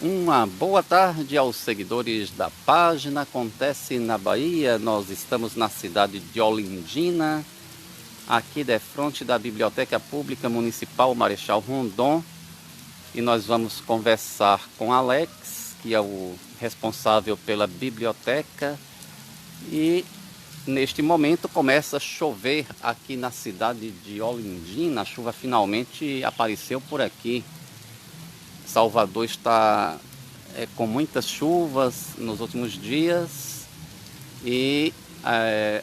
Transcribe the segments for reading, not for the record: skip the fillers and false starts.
Uma boa tarde aos seguidores da página Acontece na Bahia. Nós estamos na cidade de Olindina, aqui defronte da Biblioteca Pública Municipal Marechal Rondon, e nós vamos conversar com Alex, que é o responsável pela biblioteca. E neste momento começa a chover aqui na cidade de Olindina. A chuva finalmente apareceu por aqui. Salvador está com muitas chuvas nos últimos dias e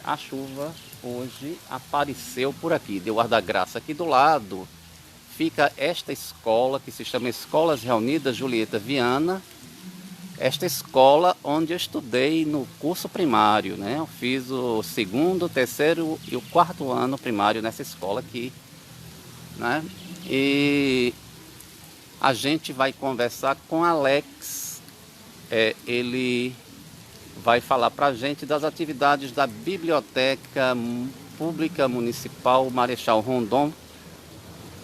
a chuva hoje apareceu por aqui, deu ar da graça. Aqui do lado fica esta escola que se chama Escolas Reunidas Julieta Viana. Esta escola onde eu estudei no curso primário, né? Eu fiz o segundo, terceiro e o quarto ano primário nessa escola aqui, né? E a gente vai conversar com Alex. Ele vai falar para a gente das atividades da Biblioteca Pública Municipal Marechal Rondon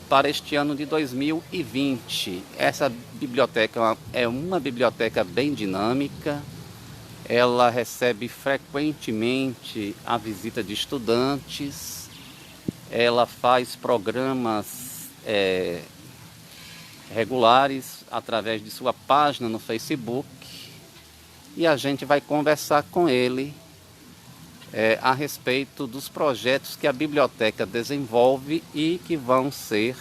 para este ano de 2020. Essa biblioteca é uma biblioteca bem dinâmica. Ela recebe frequentemente a visita de estudantes. Ela faz programas regulares através de sua página no Facebook, e a gente vai conversar com ele a respeito dos projetos que a biblioteca desenvolve e que vão ser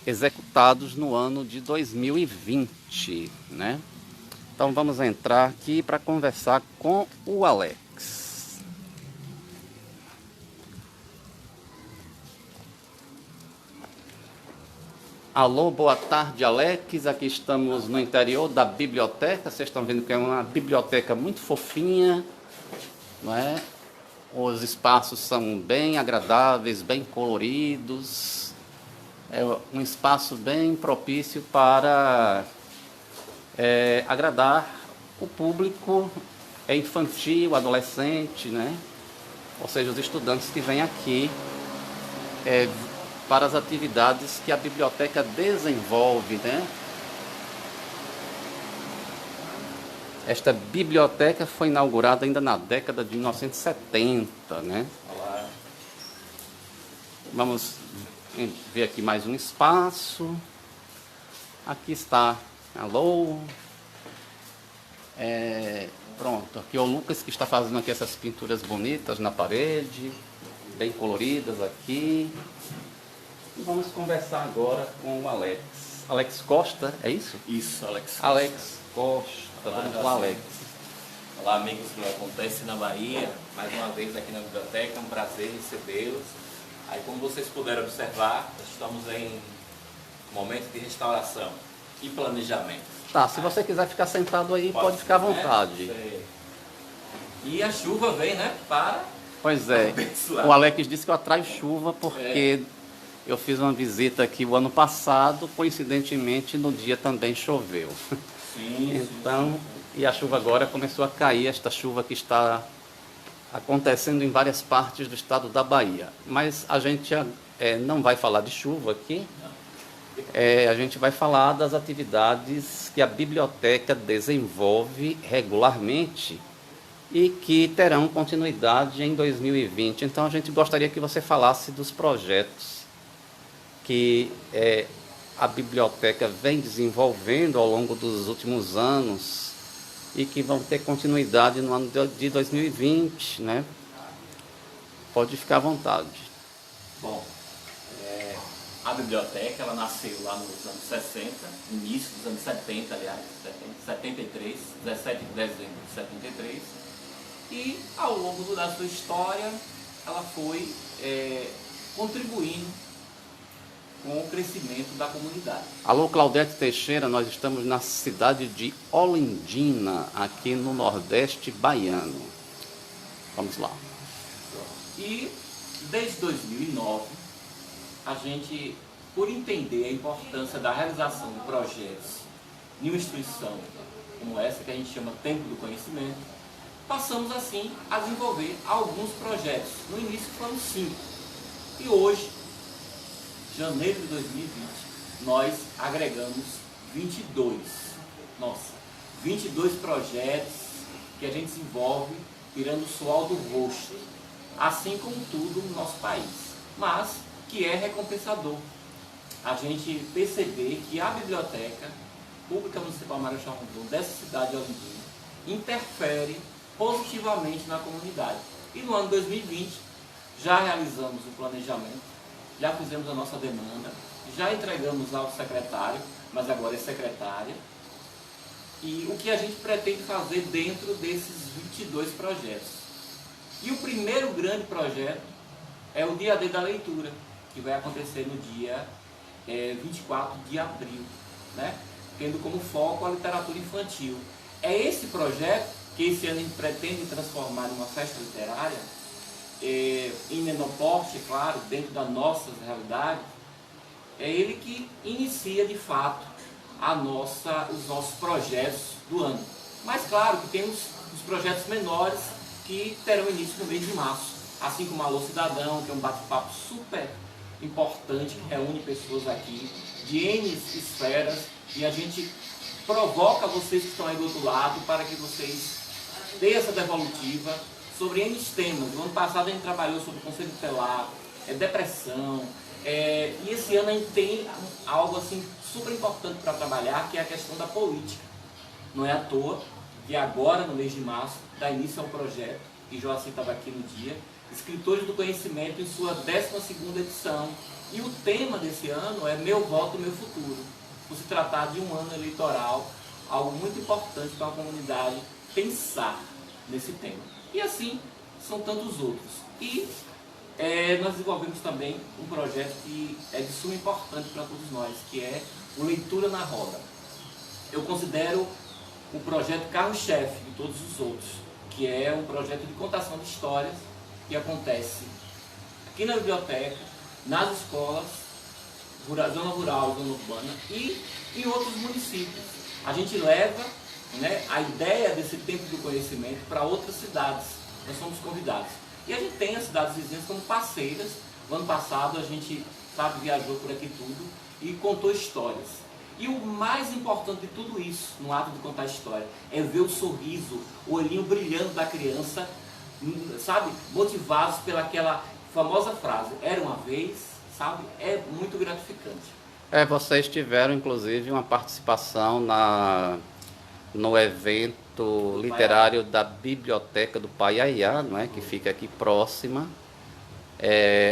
executados no ano de 2020, né? Então vamos entrar aqui para conversar com o Alex. Alô, boa tarde, Alex. Aqui estamos no interior da biblioteca. Vocês estão vendo que é uma biblioteca muito fofinha, não é? Os espaços são bem agradáveis, bem coloridos. É um espaço bem propício para agradar o público infantil, adolescente, né? Ou seja, os estudantes que vêm aqui para as atividades que a biblioteca desenvolve, né? Esta biblioteca foi inaugurada ainda na década de 1970, né? Olá. Vamos ver aqui mais um espaço. Aqui está. Alô. Pronto, aqui é o Lucas que está fazendo aqui essas pinturas bonitas na parede, bem coloridas aqui. E vamos conversar agora com o Alex. Alex Costa, é isso? Isso, Alex. Alex Costa, Olá, vamos lá, Alex. Olá, amigos do Acontece na Bahia. Mais uma vez aqui na biblioteca, é um prazer recebê-los. Aí, como vocês puderam observar, nós estamos em momento de restauração e planejamento. Tá, se você quiser ficar sentado aí, pode ficar à vontade. Né? E a chuva vem, né, para Pois é, abençoar. o Alex disse que eu atraio chuva porque eu fiz uma visita aqui o ano passado, coincidentemente no dia também choveu. Sim, Então, e a chuva agora começou a cair, esta chuva que está acontecendo em várias partes do estado da Bahia. Mas a gente não vai falar de chuva aqui, a gente vai falar das atividades que a biblioteca desenvolve regularmente e que terão continuidade em 2020. Então a gente gostaria que você falasse dos projetos que a biblioteca vem desenvolvendo ao longo dos últimos anos e que vão ter continuidade no ano de 2020, né? Pode ficar à vontade. Bom, a biblioteca ela nasceu lá nos anos 60, início dos anos 70, aliás, 73, 17 de dezembro de 73, e ao longo da sua história ela foi contribuindo com o crescimento da comunidade. Alô, Claudete Teixeira, nós estamos na cidade de Olindina, aqui no Nordeste baiano. Vamos lá. E desde 2009, a gente, por entender a importância da realização de projetos em uma instituição como essa, que a gente chama Templo do Conhecimento, passamos assim a desenvolver alguns projetos. No início foram 5. E hoje, janeiro de 2020, nós agregamos 22. Nossa, 22 projetos que a gente desenvolve tirando o suor do rosto, assim como tudo no nosso país, mas que é recompensador a gente perceber que a Biblioteca Pública Municipal Marechal Rondon dessa cidade de Olinda interfere positivamente na comunidade. E no ano 2020 já realizamos o planejamento, já fizemos a nossa demanda, já entregamos ao secretário, mas agora é secretária, e o que a gente pretende fazer dentro desses 22 projetos. E o primeiro grande projeto é o Dia D da Leitura, que vai acontecer no dia 24 de abril, né? Tendo como foco a literatura infantil. É esse projeto que esse ano a gente pretende transformar em uma festa literária, em menor porte, claro, dentro das nossas realidades. É ele que inicia de fato os nossos projetos do ano. Mas claro que temos os projetos menores que terão início no mês de março, assim como Alô Cidadão, que é um bate-papo super importante que reúne pessoas aqui de N esferas, e a gente provoca vocês que estão aí do outro lado para que vocês deem essa devolutiva sobre N temas. No ano passado a gente trabalhou sobre conselho tutelar, depressão, e esse ano a gente tem algo assim super importante para trabalhar, que é a questão da política. Não é à toa que agora, no mês de março, dá início ao projeto, que Joaci estava aqui no dia, Escritores do Conhecimento, em sua 12ª edição. E o tema desse ano é Meu Voto, Meu Futuro, por se tratar de um ano eleitoral, algo muito importante para a comunidade pensar nesse tema. E assim, são tantos outros. E nós desenvolvemos também um projeto que é de suma importância para todos nós, que é o Leitura na Roda. Eu considero o projeto carro-chefe de todos os outros, que é um projeto de contação de histórias que acontece aqui na biblioteca, nas escolas, zona rural, zona urbana e em outros municípios. A gente leva, né, a ideia desse tempo do conhecimento para outras cidades. Nós somos convidados. E a gente tem as cidades vizinhas como parceiras. No ano passado a gente, viajou por aqui tudo e contou histórias. E o mais importante de tudo isso, no ato de contar história, é ver o sorriso, o olhinho brilhando da criança, motivados pelaquela famosa frase, era uma vez, é muito gratificante. Vocês tiveram inclusive uma participação no evento literário da Biblioteca do Paiaiá, não é? Que fica aqui próxima.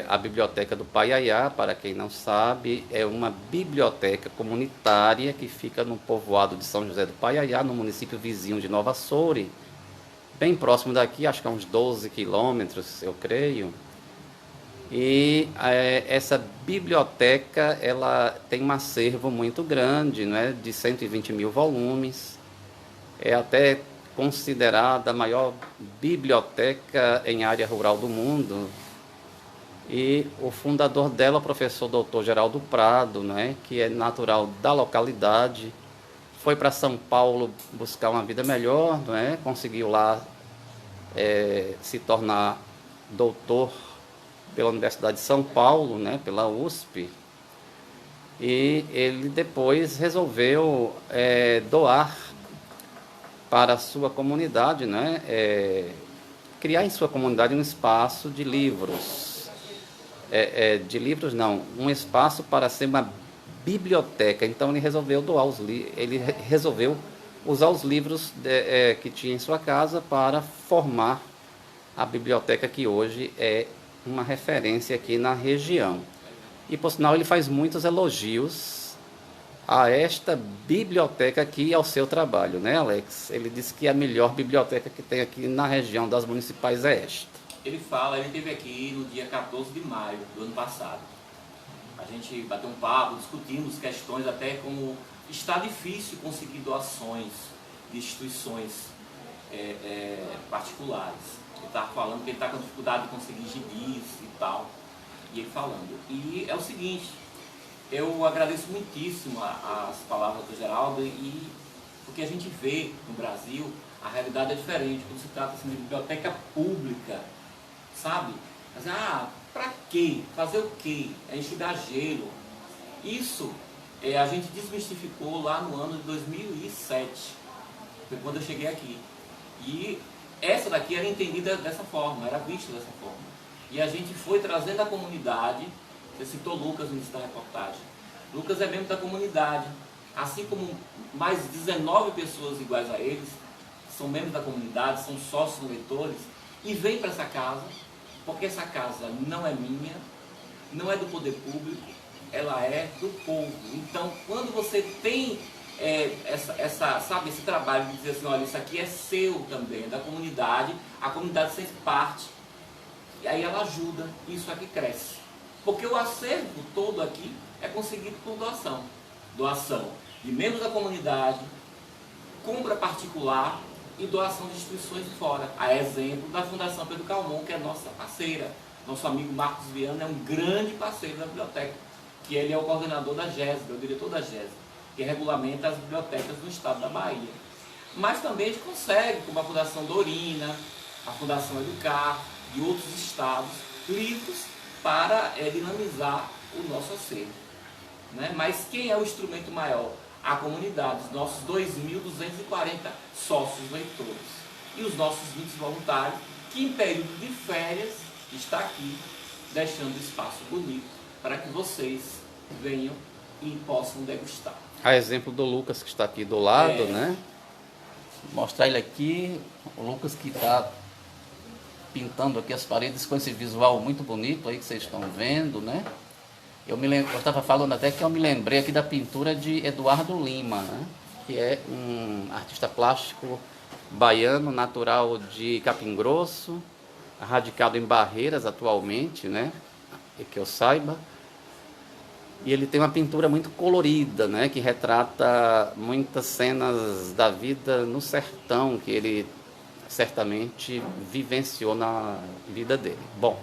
A Biblioteca do Paiaiá, para quem não sabe, é uma biblioteca comunitária que fica no povoado de São José do Paiaiá, no município vizinho de Nova Soure, bem próximo daqui, acho que a uns 12 quilômetros, eu creio. E essa biblioteca, ela tem um acervo muito grande, né, de 120 mil volumes. É até considerada a maior biblioteca em área rural do mundo. E o fundador dela, o professor Dr. Geraldo Prado, né, que é natural da localidade, foi para São Paulo buscar uma vida melhor, não é? Conseguiu lá se tornar doutor pela Universidade de São Paulo, né, pela USP, e ele depois resolveu doar para a sua comunidade, né, criar em sua comunidade um espaço de livros, um espaço para ser uma biblioteca. Então ele resolveu resolveu usar os livros que tinha em sua casa para formar a biblioteca que hoje é uma referência aqui na região. E por sinal ele faz muitos elogios a esta biblioteca aqui e ao seu trabalho, né, Alex? Ele disse que a melhor biblioteca que tem aqui na região das municipais é esta. Ele esteve aqui no dia 14 de maio do ano passado. A gente bateu um papo, discutimos questões até como está difícil conseguir doações de instituições particulares. Ele estava falando que ele está com dificuldade de conseguir gibis e tal. E ele falando. E é o seguinte, eu agradeço muitíssimo as palavras do Geraldo, porque a gente vê no Brasil a realidade é diferente. Quando se trata assim, de biblioteca pública, Mas, pra quê? Fazer o quê? É enxugar gelo. Isso a gente desmistificou lá no ano de 2007, foi quando eu cheguei aqui. E essa daqui era entendida dessa forma, era vista dessa forma. E a gente foi trazendo a comunidade. Você citou Lucas no início da reportagem. Lucas é membro da comunidade, assim como mais 19 pessoas iguais a eles, são membros da comunidade, são sócios leitores, e vêm para essa casa, porque essa casa não é minha, não é do poder público, ela é do povo. Então, quando você tem sabe, esse trabalho de dizer assim, olha, isso aqui é seu também, é da comunidade, a comunidade sente parte, e aí ela ajuda, e isso aqui cresce. Porque o acervo todo aqui é conseguido por doação. Doação de membros da comunidade, compra particular e doação de instituições de fora. A exemplo da Fundação Pedro Calmon, que é nossa parceira. Nosso amigo Marcos Viana é um grande parceiro da biblioteca, que ele é o coordenador da GESB, é o diretor da GESB, que regulamenta as bibliotecas do estado da Bahia. Mas também a gente consegue, como a Fundação Dorina, a Fundação Educar e outros estados, livros para dinamizar o nosso acervo. Né? Mas quem é o instrumento maior? A comunidade, os nossos 2.240 sócios leitores e os nossos 20 voluntários, que em período de férias está aqui, deixando espaço bonito para que vocês venham e possam degustar. A exemplo do Lucas, que está aqui do lado, né? Vou mostrar ele aqui, o Lucas que está pintando aqui as paredes com esse visual muito bonito aí que vocês estão vendo, né? Eu estava falando até que eu me lembrei aqui da pintura de Eduardo Lima, né? Que é um artista plástico baiano, natural de Capim Grosso, radicado em Barreiras atualmente, né? E que eu saiba. E ele tem uma pintura muito colorida, né? Que retrata muitas cenas da vida no sertão, que ele certamente vivenciou na vida dele. Bom,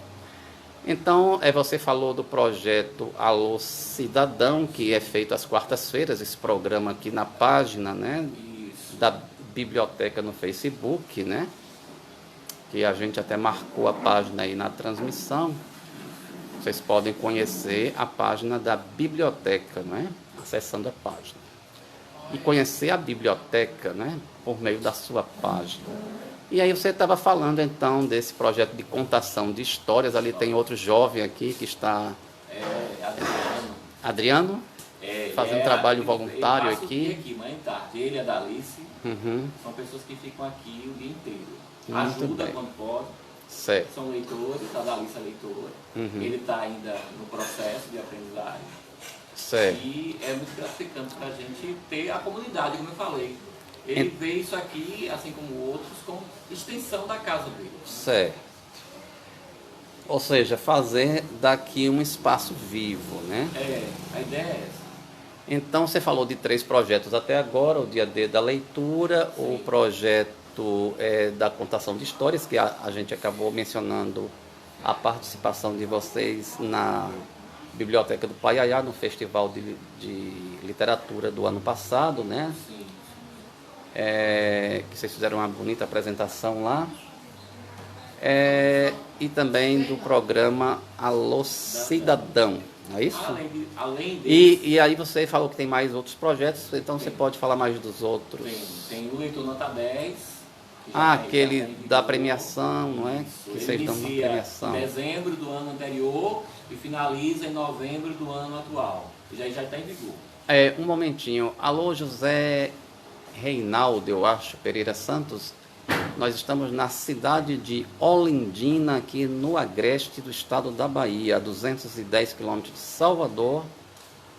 então você falou do projeto Alô Cidadão, que é feito às quartas-feiras, esse programa aqui na página, né, da biblioteca no Facebook, né, que a gente até marcou a página aí na transmissão. Vocês podem conhecer a página da biblioteca, né, acessando a página. E conhecer a biblioteca, né, por meio da sua página. E aí você estava falando então desse projeto de contação de histórias. Ali tem outro jovem aqui que está... Adriano? Fazendo trabalho voluntário aqui. Manhã e tarde. Ele e a Dalice são pessoas que ficam aqui o dia inteiro. Muito Ajuda bem. quando pode. Certo. São leitores, a Dalice é leitora. Ele está ainda no processo de aprendizagem. Certo. E é muito gratificante para a gente ter a comunidade, como eu falei. Ele vê isso aqui, assim como outros, como extensão da casa dele. Certo. Ou seja, fazer daqui um espaço vivo, né? A ideia é essa. Então, você falou de 3 projetos até agora, o Dia D da Leitura, sim, o projeto da contação de histórias, que a gente acabou mencionando a participação de vocês na Biblioteca do Paiaiá, no Festival de Literatura do ano passado, né? Sim. Que vocês fizeram uma bonita apresentação lá, e também do programa Alô Cidadão, não é isso? Além desse, e aí você falou que tem mais outros projetos, então você pode falar mais dos outros. Tem o Leitor Nota 10. Aquele da premiação, não é? Isso. Que vocês dão uma premiação. Em dezembro do ano anterior e finaliza em novembro do ano atual. Já está em vigor. Um momentinho. Alô, José Reinaldo, eu acho, Pereira Santos. Nós estamos na cidade de Olindina, aqui no agreste do estado da Bahia, a 210 quilômetros de Salvador.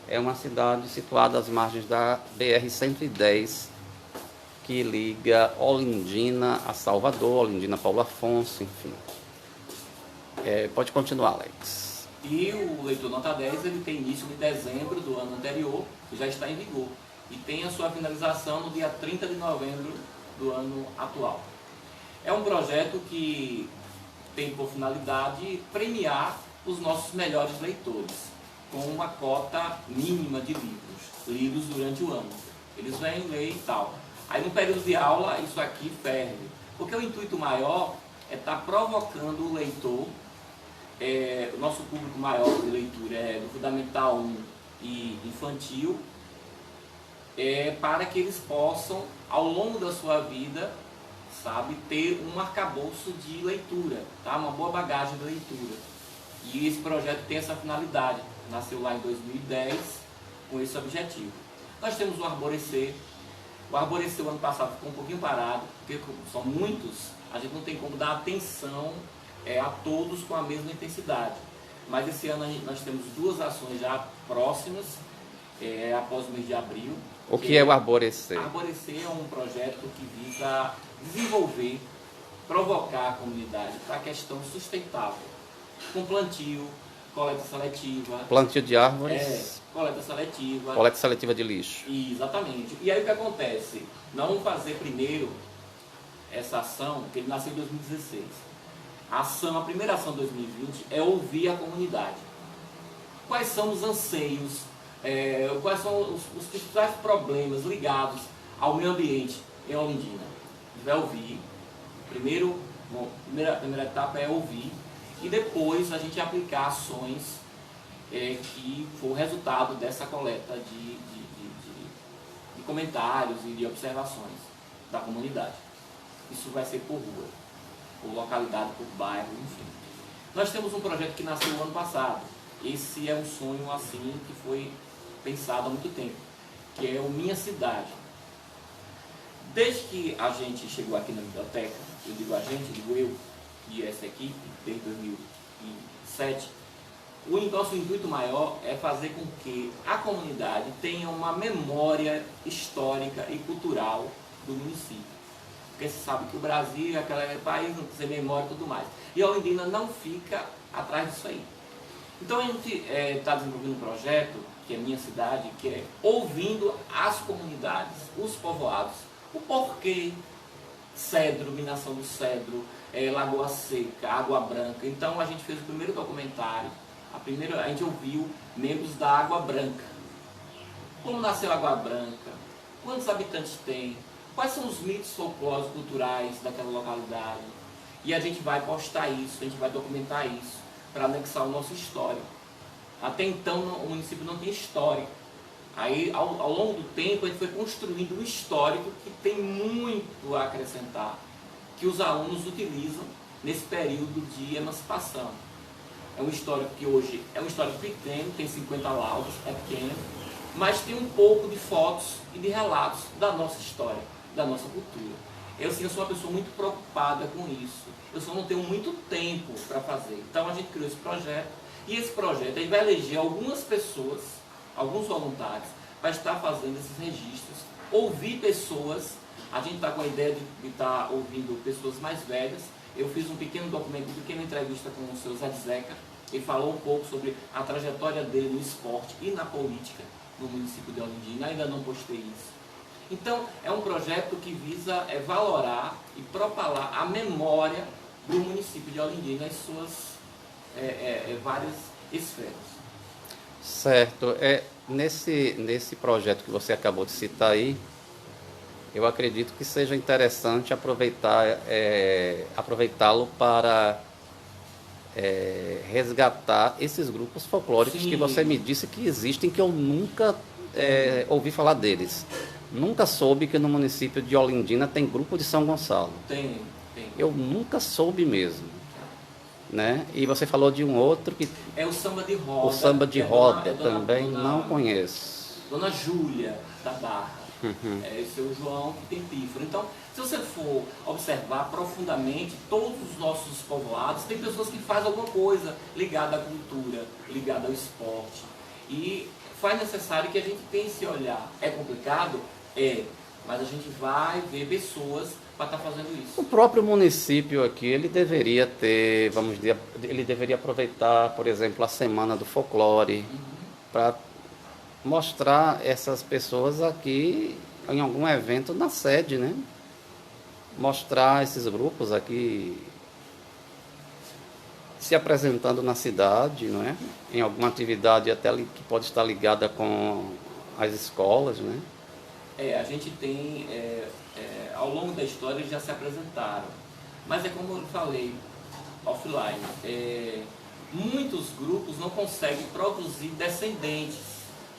É uma cidade situada às margens da BR-110, que liga Olindina a Salvador, Olindina a Paulo Afonso, enfim. Pode continuar, Alex. E o Leitor Nota 10 ele tem início em dezembro do ano anterior e já está em vigor. E tem a sua finalização no dia 30 de novembro do ano atual. É um projeto que tem por finalidade premiar os nossos melhores leitores, com uma cota mínima de livros, lidos durante o ano. Eles vêm ler e tal. Aí no período de aula isso aqui ferve, porque o intuito maior é estar provocando o leitor. O nosso público maior de leitura é do Fundamental 1 e infantil, para que eles possam, ao longo da sua vida, sabe, ter um arcabouço de leitura, tá? Uma boa bagagem de leitura. E esse projeto tem essa finalidade, nasceu lá em 2010 com esse objetivo. Nós temos o Arborecer. O Arborecer o ano passado ficou um pouquinho parado, porque são muitos, a gente não tem como dar atenção a todos com a mesma intensidade. Mas esse ano nós temos 2 ações já próximas, após o mês de abril. O que é o Arborecer? Arborecer é um projeto que visa desenvolver, provocar a comunidade para a questão sustentável, com plantio, coleta seletiva. Plantio de árvores. Coleta seletiva. Coleta seletiva de lixo. Exatamente. E aí o que acontece? Nós vamos fazer primeiro essa ação, que ele nasceu em 2016. A primeira ação de 2020 é ouvir a comunidade. Quais são os anseios, quais são os principais problemas ligados ao meio ambiente em Olindina. A gente vai ouvir. A primeira etapa é ouvir e depois a gente aplicar ações que for resultado dessa coleta de comentários e de observações da comunidade. Isso vai ser por rua, por localidade, por bairro, enfim. Nós temos um projeto que nasceu no ano passado. Esse é um sonho assim que foi pensado há muito tempo, que é o Minha Cidade. Desde que a gente chegou aqui na biblioteca, eu digo a gente, digo eu e essa equipe, desde 2007, o nosso intuito maior é fazer com que a comunidade tenha uma memória histórica e cultural do município. Porque você sabe que o Brasil é aquele país não tem memória e tudo mais. E a Olindina não fica atrás disso aí. Então a gente está desenvolvendo um projeto, que é Minha Cidade, que é ouvindo as comunidades, os povoados, o porquê cedro, minação do cedro, Lagoa Seca, Água Branca. Então a gente fez o primeiro documentário, a gente ouviu membros da Água Branca. Como nasceu a Água Branca? Quantos habitantes tem? Quais são os mitos folclóricos culturais daquela localidade? E a gente vai postar isso, a gente vai documentar isso, para anexar o nosso histórico. Até então o município não tem história. Aí ao longo do tempo a gente foi construindo um histórico que tem muito a acrescentar, que os alunos utilizam nesse período de emancipação. É um histórico que hoje é um histórico pequeno, tem 50 laudas, é pequeno, mas tem um pouco de fotos e de relatos da nossa história, da nossa cultura. Eu sou uma pessoa muito preocupada com isso. Eu só não tenho muito tempo para fazer. Então a gente criou esse projeto. E esse projeto a gente vai eleger algumas pessoas, alguns voluntários, para estar fazendo esses registros. Ouvir pessoas. A gente está com a ideia de estar ouvindo pessoas mais velhas. Eu fiz um pequeno documento, uma pequena entrevista com o seu Zé Zeca. Ele falou um pouco sobre a trajetória dele no esporte e na política no município de Olindina. Ainda não postei isso. Então, é um projeto que visa valorar e propalar a memória do município de Olindina em suas várias esferas. Certo. Nesse projeto que você acabou de citar aí, eu acredito que seja interessante aproveitá-lo para resgatar esses grupos folclóricos. Sim. Que você me disse que existem, que eu nunca ouvi falar deles. Nunca soube que no município de Olindina tem grupo de São Gonçalo. Tem. Eu nunca soube mesmo. Né? E você falou de um outro que... É o samba de roda. O samba de roda também não conheço. Dona Júlia da Barra. Uhum. É o seu João que tem pífaro. Então, se você for observar profundamente, todos os nossos povoados, tem pessoas que fazem alguma coisa ligada à cultura, ligada ao esporte. E faz necessário que a gente tenha esse olhar. É complicado? Mas a gente vai ver pessoas para estar fazendo isso. O próprio município aqui, ele deveria ter, ele deveria aproveitar, por exemplo, a Semana do Folclore, para mostrar essas pessoas aqui em algum evento na sede, né? Mostrar esses grupos aqui se apresentando na cidade, não é? Em alguma atividade até que pode estar ligada com as escolas, né? A gente tem, ao longo da história eles já se apresentaram, mas é como eu falei, offline, muitos grupos não conseguem produzir descendentes,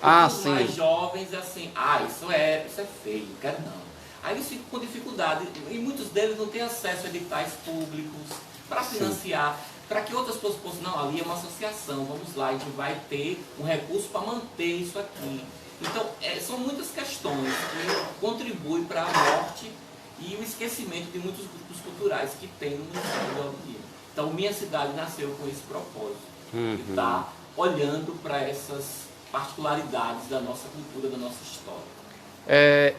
Ah, Os sim. mais jovens, assim, isso é feio, quero não. Aí eles ficam com dificuldade, e muitos deles não têm acesso a editais públicos para financiar, para que outras pessoas possam, não, ali é uma associação, vamos lá, a gente vai ter um recurso para manter isso aqui. Então, são muitas questões que contribuem para a morte e o esquecimento de muitos grupos culturais que tem no município de Olinda. Então, minha cidade nasceu com esse propósito, de estar olhando para essas particularidades da nossa cultura, da nossa história.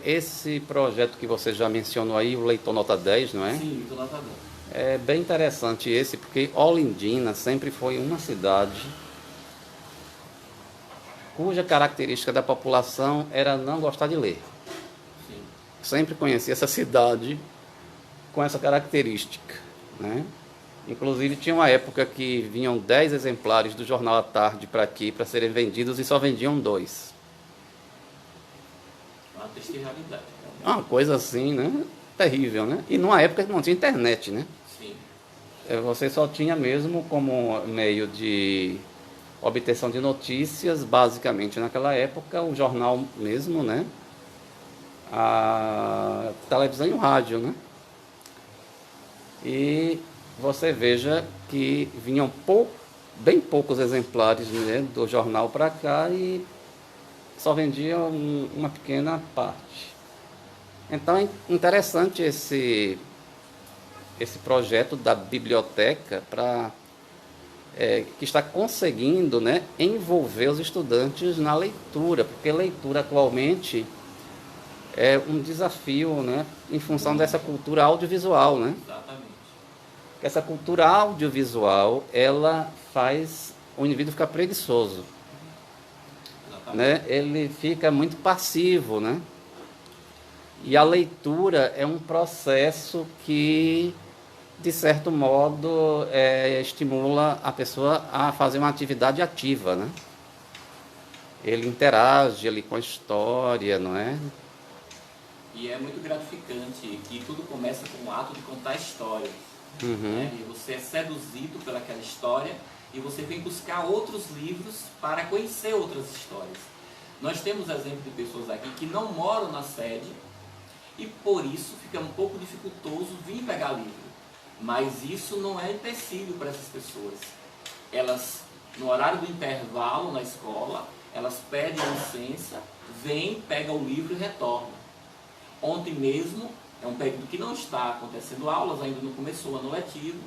Esse projeto que você já mencionou aí, o Leitor Nota 10, não é? Sim, estou notando. É bem interessante esse, porque Olindina sempre foi uma cidade cuja característica da população era não gostar de ler. Sim. Sempre conheci essa cidade com essa característica, né? Inclusive tinha uma época que vinham 10 exemplares do Jornal à Tarde para aqui para serem vendidos e só vendiam 2. Uma triste realidade. Uma coisa assim, né? Terrível, né? E numa época que não tinha internet, né? Sim. Você só tinha mesmo como meio de obtenção de notícias, basicamente naquela época, o jornal mesmo, né? A televisão e o rádio, né? E você veja que vinham bem poucos exemplares, né, do jornal para cá e só vendiam uma pequena parte. Então é interessante esse projeto da biblioteca que está conseguindo, né, envolver os estudantes na leitura, porque leitura atualmente é um desafio, né, em função dessa cultura audiovisual, né? Exatamente. Essa cultura audiovisual, ela faz o indivíduo ficar preguiçoso, né? Ele fica muito passivo, né? E a leitura é um processo que, de certo modo, estimula a pessoa a fazer uma atividade ativa, né? Ele interage ali com a história, não é? E é muito gratificante que tudo começa com o ato de contar histórias. Né? E você é seduzido pelaquela história e você vem buscar outros livros para conhecer outras histórias. Nós temos exemplo de pessoas aqui que não moram na sede e por isso fica um pouco dificultoso vir pegar livro. Mas isso não é empecilho para essas pessoas. Elas, no horário do intervalo na escola, elas pedem licença, vêm, pegam o livro e retornam. Ontem mesmo, é um período que não está acontecendo aulas, ainda não começou o ano letivo.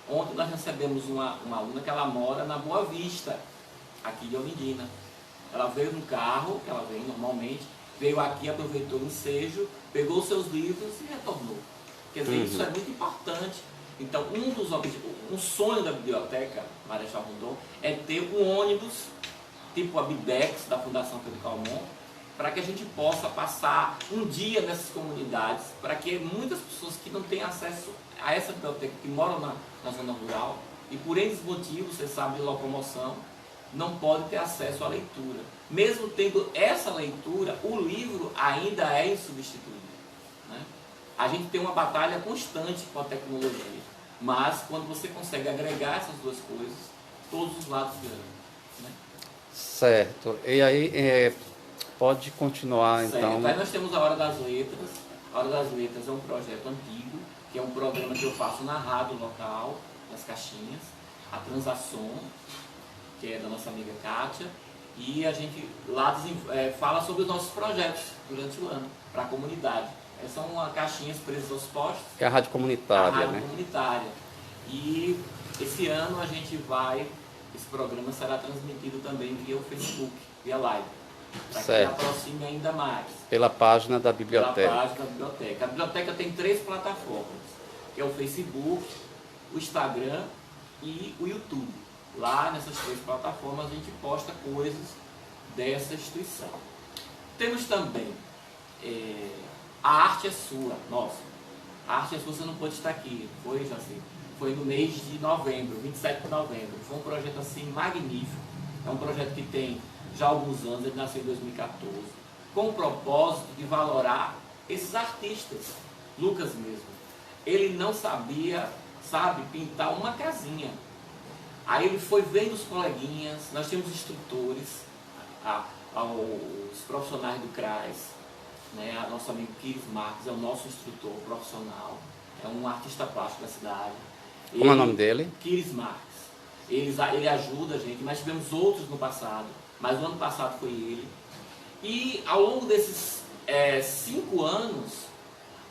Ontem nós recebemos uma aluna que ela mora na Boa Vista, aqui de Olindina. Ela veio no carro, que ela vem normalmente, veio aqui, aproveitou o ensejo, pegou os seus livros e retornou. Quer dizer, isso é muito importante. Então, um sonho da biblioteca Marechal Rondon é ter um ônibus, tipo a Bibex da Fundação Pedro Calmon, para que a gente possa passar um dia nessas comunidades, para que muitas pessoas que não têm acesso a essa biblioteca, que moram na zona rural, e por N motivos, você sabe, de locomoção, não podem ter acesso à leitura. Mesmo tendo essa leitura, o livro ainda é insubstituível. Né? A gente tem uma batalha constante com a tecnologia, mas quando você consegue agregar essas duas coisas, todos os lados ganham. Né? Certo. E aí, pode continuar, certo. então. Aí nós temos a Hora das Letras. A Hora das Letras é um projeto antigo, que é um programa que eu faço na rádio local, nas caixinhas. A Transação, que é da nossa amiga Kátia. E a gente lá fala sobre os nossos projetos durante o ano, para a comunidade. São caixinhas presas aos postos. Que é a rádio comunitária, a rádio né? comunitária. E esse ano a gente esse programa será transmitido também via o Facebook, via live. Para que aproxime ainda mais. Pela página da biblioteca. Pela página da biblioteca. A biblioteca tem 3 plataformas, que é o Facebook, o Instagram e o YouTube. Lá nessas 3 plataformas a gente posta coisas dessa instituição. Temos também A Arte é Sua, nossa. A Arte é Sua, você não pode estar aqui, foi no mês de novembro, 27 de novembro. Foi um projeto assim magnífico. É um projeto que tem já alguns anos, ele nasceu em 2014, com o propósito de valorar esses artistas. Lucas mesmo, ele não sabia, pintar uma casinha. Aí ele foi vendo os coleguinhas, nós tínhamos instrutores, aos profissionais do CRAS, né? A nosso amigo Kiris Marques é o nosso instrutor profissional, é um artista plástico da cidade. Como é o nome dele? Kiris Marques. Ele ajuda a gente, mas tivemos outros no passado, mas o ano passado foi ele. E ao longo desses 5 anos,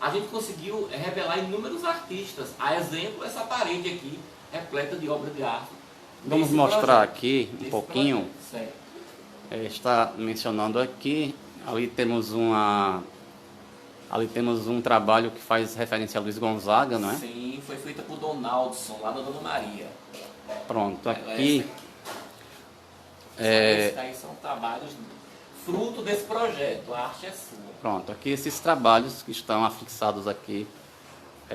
a gente conseguiu revelar inúmeros artistas. A exemplo, essa parede aqui, repleta de obras de arte. Vamos mostrar aqui um pouquinho. Certo. Está mencionando aqui, ali temos um trabalho que faz referência a Luiz Gonzaga, não é? Sim, foi feita por Donaldson, lá da Dona Maria. Pronto, aqui... Esses aí são trabalhos fruto desse projeto, a arte é sua. Pronto, aqui esses trabalhos que estão afixados aqui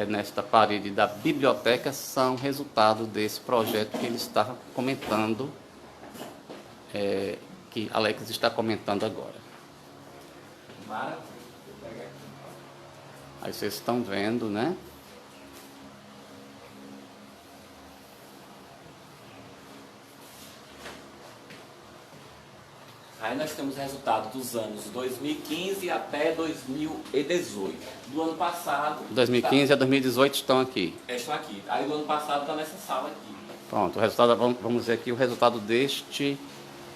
nesta parede da biblioteca são resultado desse projeto que ele está comentando, que Alex está comentando agora. Maravilha. Aí vocês estão vendo, né? Aí nós temos o resultado dos anos 2015 até 2018. Do ano passado... 2015 a 2018 estão aqui. Estão aqui. Aí do ano passado está nessa sala aqui. Pronto, o resultado, vamos ver aqui o resultado deste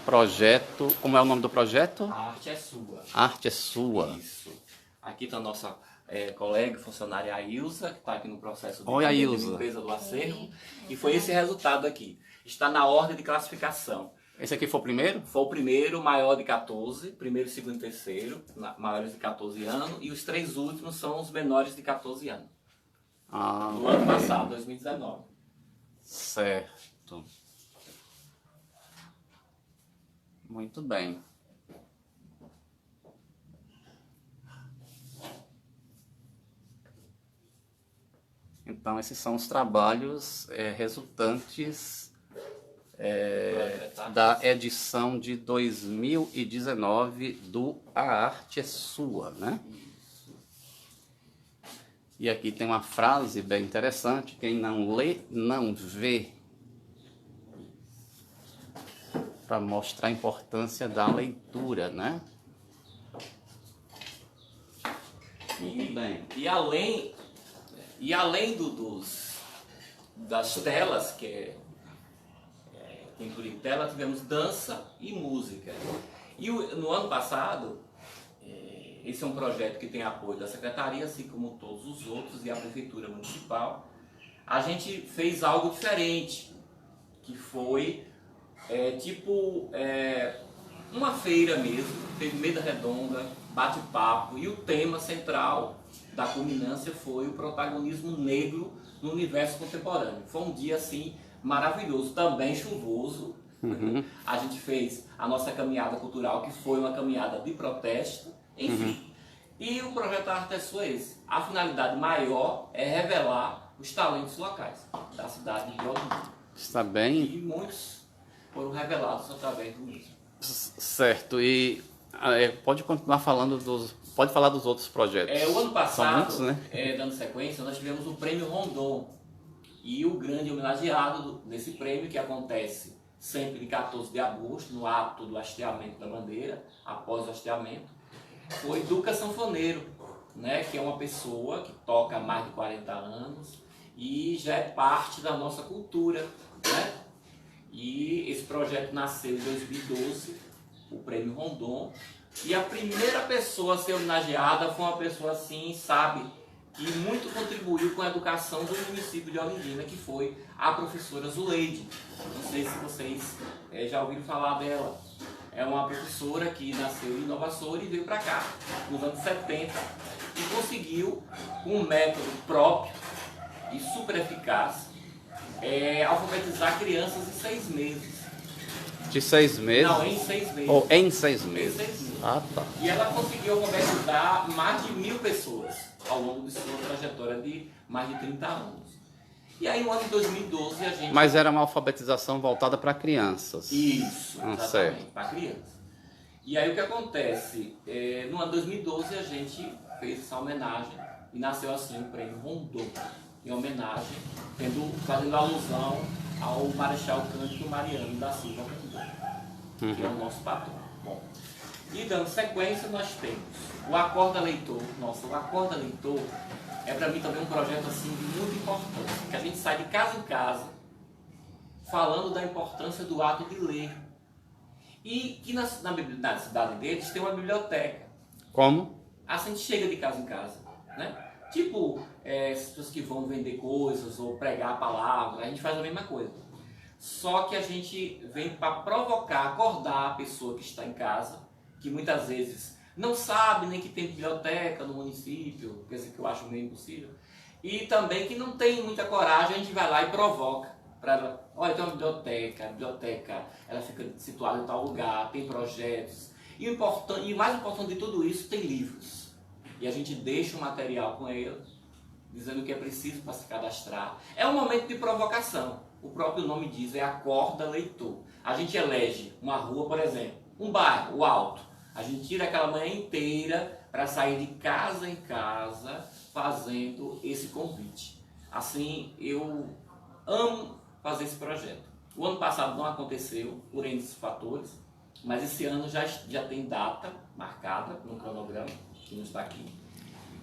projeto. Como é o nome do projeto? A arte é sua. A arte é sua. Isso. Aqui está a nossa colega e funcionária Ailza, que está aqui no processo de limpeza do acervo. E foi esse resultado aqui. Está na ordem de classificação. Esse aqui foi o primeiro? Foi o primeiro, maior de 14, primeiro, segundo e terceiro, maiores de 14 anos, e os 3 últimos são os menores de 14 anos. Do ano passado, 2019. Certo. Muito bem. Então, esses são os trabalhos resultantes da edição de 2019 do A Arte é Sua, né? E aqui tem uma frase bem interessante: quem não lê, não vê. Para mostrar a importância da leitura, né? Muito bem. E além das telas, que tem por em tela, tivemos dança e música. E no ano passado, esse é um projeto que tem apoio da Secretaria, assim como todos os outros, e a Prefeitura Municipal. A gente fez algo diferente, que foi uma feira mesmo, teve mesa redonda, bate-papo, e o tema central da culminância foi o protagonismo negro no universo contemporâneo. Foi um dia assim maravilhoso, também chuvoso. A gente fez a nossa caminhada cultural, que foi uma caminhada de protesto, enfim. E o projeto Arte é Sua é esse. A finalidade maior é revelar os talentos locais da cidade de Olinda. Está bem. E muitos foram revelados através do mesmo. Certo. E pode continuar falando pode falar dos outros projetos. O ano passado, muitos, né? Dando sequência, nós tivemos o Prêmio Rondon. E o grande homenageado desse prêmio, que acontece sempre de 14 de agosto, no ato do hasteamento da bandeira, após o hasteamento, foi Duca Sanfoneiro, né, que é uma pessoa que toca há mais de 40 anos e já é parte da nossa cultura, né? E esse projeto nasceu em 2012, o Prêmio Rondon, e a primeira pessoa a ser homenageada foi uma pessoa assim, sabe, que muito contribuiu com a educação do município de Olindina, que foi a professora Zuleide. Não sei se vocês já ouviram falar dela. É uma professora que nasceu em Nova Açores e veio para cá nos anos 70 e conseguiu, com um método próprio e super eficaz, alfabetizar crianças em 6 meses. De 6 meses? Não, em 6 meses. Ou em 6 meses? Em 6 meses. Ah, tá. E ela conseguiu alfabetizar mais de 1000 pessoas ao longo de sua trajetória de mais de 30 anos. E aí no ano de 2012 a gente... Mas era uma alfabetização voltada para crianças. Isso, exatamente, para certo. crianças. E aí o que acontece? No ano de 2012 a gente fez essa homenagem e nasceu assim o Prêmio Rondon, em homenagem, fazendo alusão ao Marechal Cândido Mariano da Silva Rondon, que é o nosso patrão. Bom, E dando sequência, nós temos o Acorda Leitor. Nossa, o Acorda Leitor é para mim também um projeto assim, de muita importância, que a gente sai de casa em casa falando da importância do ato de ler. E que na cidade deles tem uma biblioteca. Como? Assim a gente chega de casa em casa, né? Tipo, as pessoas que vão vender coisas ou pregar a palavra, a gente faz a mesma coisa. Só que a gente vem para provocar, acordar a pessoa que está em casa, que muitas vezes não sabe nem que tem biblioteca no município, coisa que eu acho meio impossível, e também que não tem muita coragem, a gente vai lá e provoca para ela. Olha, tem uma biblioteca, a biblioteca ela fica situada em tal lugar, tem projetos, e o mais importante de tudo isso, tem livros. E a gente deixa o material com eles, dizendo o que é preciso para se cadastrar. É um momento de provocação. O próprio nome diz, é Acorda Leitor. A gente elege uma rua, por exemplo, um bairro, o Alto. A gente tira aquela manhã inteira para sair de casa em casa fazendo esse convite. Assim, eu amo fazer esse projeto. O ano passado não aconteceu, por N fatores, mas esse ano já tem data marcada no cronograma, que não está aqui.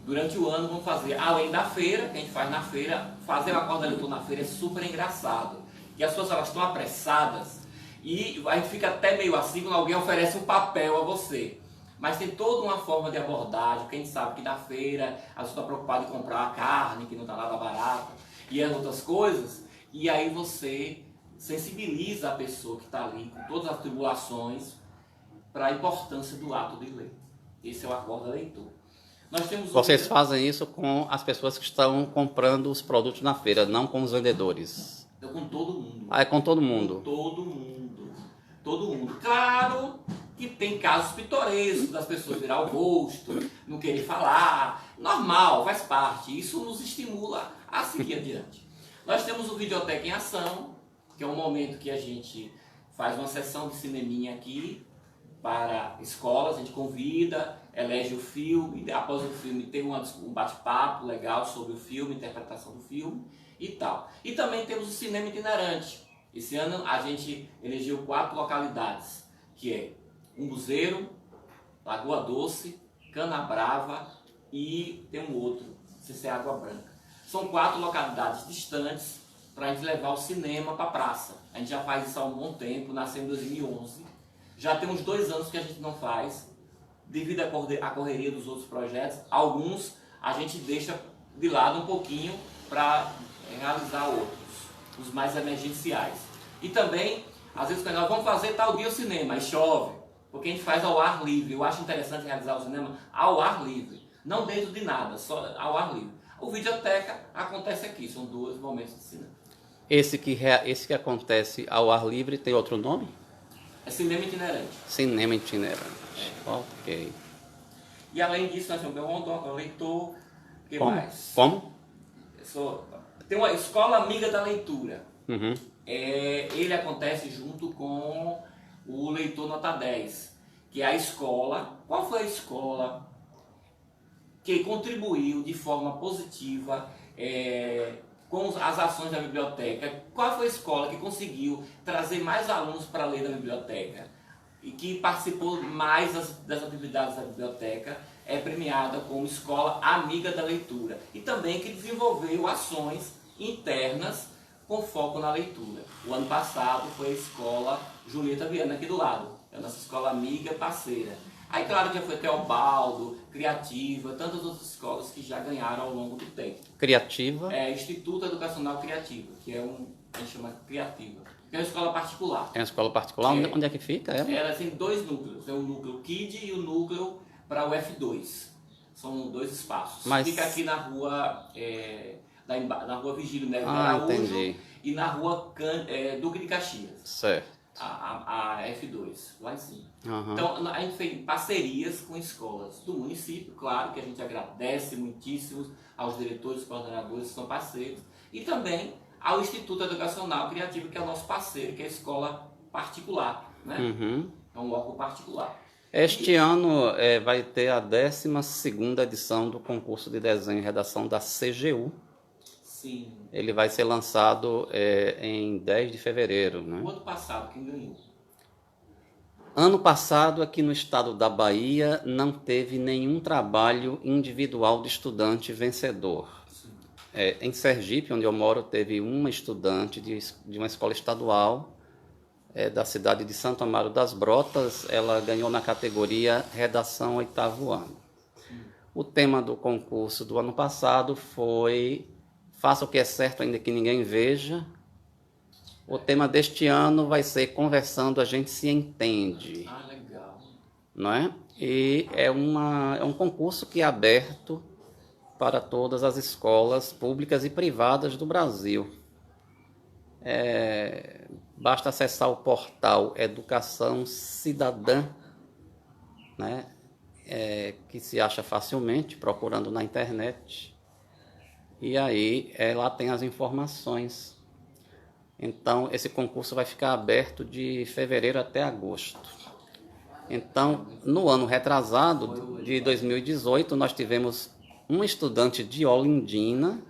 Durante o ano vamos fazer, além da feira, que a gente faz na feira, fazer o Acorda Leitor na feira é super engraçado. E as pessoas elas estão apressadas e a gente fica até meio assim quando alguém oferece um papel a você. Mas tem toda uma forma de abordagem, porque a gente sabe que na feira a pessoa está preocupada em comprar a carne, que não está nada barata, e as outras coisas, e aí você sensibiliza a pessoa que está ali com todas as tribulações para a importância do ato de ler. Esse é o Acorda Leitor. Nós temos Vocês fazem isso com as pessoas que estão comprando os produtos na feira, não com os vendedores? Então, com todo mundo. Ah, é com todo mundo? Com todo mundo. Todo mundo. Claro que tem casos pitorescos das pessoas virar o rosto, não querer falar. Normal, faz parte. Isso nos estimula a seguir adiante. Nós temos o Videoteca em Ação, que é um momento que a gente faz uma sessão de cineminha aqui para escolas, a gente convida, elege o filme, após o filme tem um bate-papo legal sobre o filme, interpretação do filme e tal. E também temos o cinema itinerante. Esse ano a gente elegeu 4 localidades, que é Umbuzeiro, Lagoa Doce, Canabrava e tem um outro, não sei se é Água Branca. São 4 localidades distantes para a gente levar o cinema para a praça. A gente já faz isso há um bom tempo, nasceu em 2011. Já tem uns 2 anos que a gente não faz, devido à correria dos outros projetos. Alguns a gente deixa de lado um pouquinho para realizar outros, os mais emergenciais. E também, às vezes, quando nós vamos fazer tal dia o cinema, e chove, porque a gente faz ao ar livre. Eu acho interessante realizar o cinema ao ar livre, não dentro de nada, só ao ar livre. O Videoteca acontece aqui, são 2 momentos de cinema. Esse que acontece ao ar livre tem outro nome? É cinema itinerante. Cinema itinerante. Ok. E além disso, nós temos o Rondon, o Leitor, o que Como? mais? Como? Tem uma Escola Amiga da Leitura. Uhum. Ele acontece junto com o Leitor Nota 10, que é a escola. Qual foi a escola que contribuiu de forma positiva com as ações da biblioteca? Qual foi a escola que conseguiu trazer mais alunos para ler da biblioteca e que participou mais das atividades da biblioteca? É premiada como Escola Amiga da Leitura e também que desenvolveu ações internas com foco na leitura. O ano passado foi a Escola Julieta Viana, aqui do lado, é a nossa escola amiga parceira. Aí, claro, já foi Teobaldo, Criativa, tantas outras escolas que já ganharam ao longo do tempo. Criativa? É Instituto Educacional Criativa, que é a gente chama Criativa. É uma escola particular. É uma escola particular? Onde é que fica? Ela tem 2 núcleos, tem o núcleo KID e o núcleo para o F2. São 2 espaços. Mas... Fica aqui na rua, na rua Vigílio Neves Araújo, entendi. E na rua Duque de Caxias. Certo. A F2, lá em cima. Uhum. Então, a gente fez parcerias com escolas do município, claro que a gente agradece muitíssimo aos diretores e coordenadores que são parceiros, e também ao Instituto Educacional Criativo, que é o nosso parceiro, que é a escola particular, né? Uhum. É um órgão particular. Este ano vai ter a 12ª edição do concurso de desenho e redação da CGU. Sim. Ele vai ser lançado em 10 de fevereiro, né? O ano passado, quem ganhou? Ano passado, aqui no estado da Bahia, não teve nenhum trabalho individual de estudante vencedor. Em Sergipe, onde eu moro, teve uma estudante de uma escola estadual da cidade de Santo Amaro das Brotas. Ela ganhou na categoria Redação 8º ano. O tema do concurso do ano passado foi Faça o que é certo ainda que ninguém veja. O tema deste ano vai ser Conversando a gente se entende. Ah, legal. Não é? E é um concurso que é aberto para todas as escolas públicas e privadas do Brasil. Basta acessar o portal Educação Cidadã, né? Que se acha facilmente, procurando na internet. E aí lá tem as informações. Então, esse concurso vai ficar aberto de fevereiro até agosto. Então, no ano retrasado, de 2018, nós tivemos um estudante de Olindina,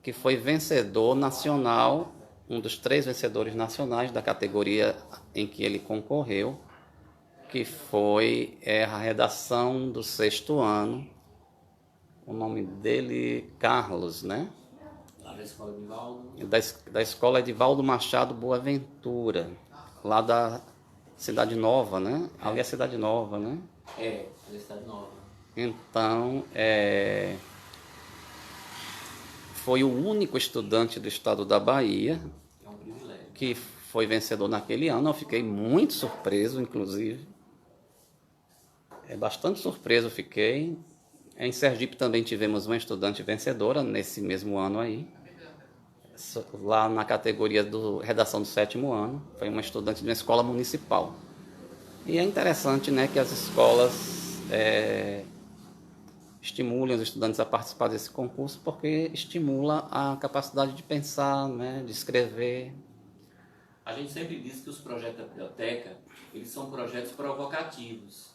que foi vencedor nacional, um dos 3 vencedores nacionais da categoria em que ele concorreu, que foi a redação do 6º ano. O nome dele, Carlos, né? Da escola de Valdo. Da escola Edivaldo Machado Boaventura, lá da Cidade Nova, né? Ali é a Cidade Nova, né? É a Cidade Nova. Então, foi o único estudante do estado da Bahia É um privilégio. que foi vencedor naquele ano. Eu fiquei muito surpreso, inclusive. Bastante surpreso eu fiquei. Em Sergipe também tivemos uma estudante vencedora nesse mesmo ano aí. Lá na categoria do redação do 7º ano. Foi uma estudante de uma escola municipal. E é interessante, né, que as escolas estimulem os estudantes a participar desse concurso, porque estimula a capacidade de pensar, né, de escrever. A gente sempre diz que os projetos da biblioteca, eles são projetos provocativos.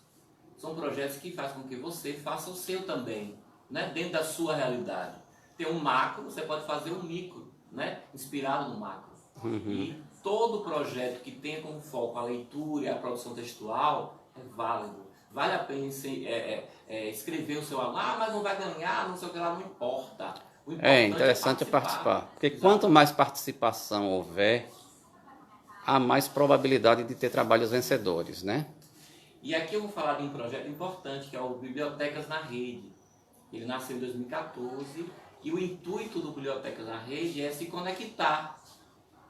São projetos que fazem com que você faça o seu também, né, dentro da sua realidade. Tem um macro, você pode fazer um micro, né, inspirado no macro. E todo projeto que tenha como foco a leitura e a produção textual é válido. Vale a pena escrever o seu aluno. Ah, mas não vai ganhar, não sei o que lá, não importa. O importante É interessante participar. Porque Exato. Quanto mais participação houver, há mais probabilidade de ter trabalhos vencedores, né? E aqui eu vou falar de um projeto importante, que é o Bibliotecas na Rede. Ele nasceu em 2014 e o intuito do Bibliotecas na Rede é se conectar,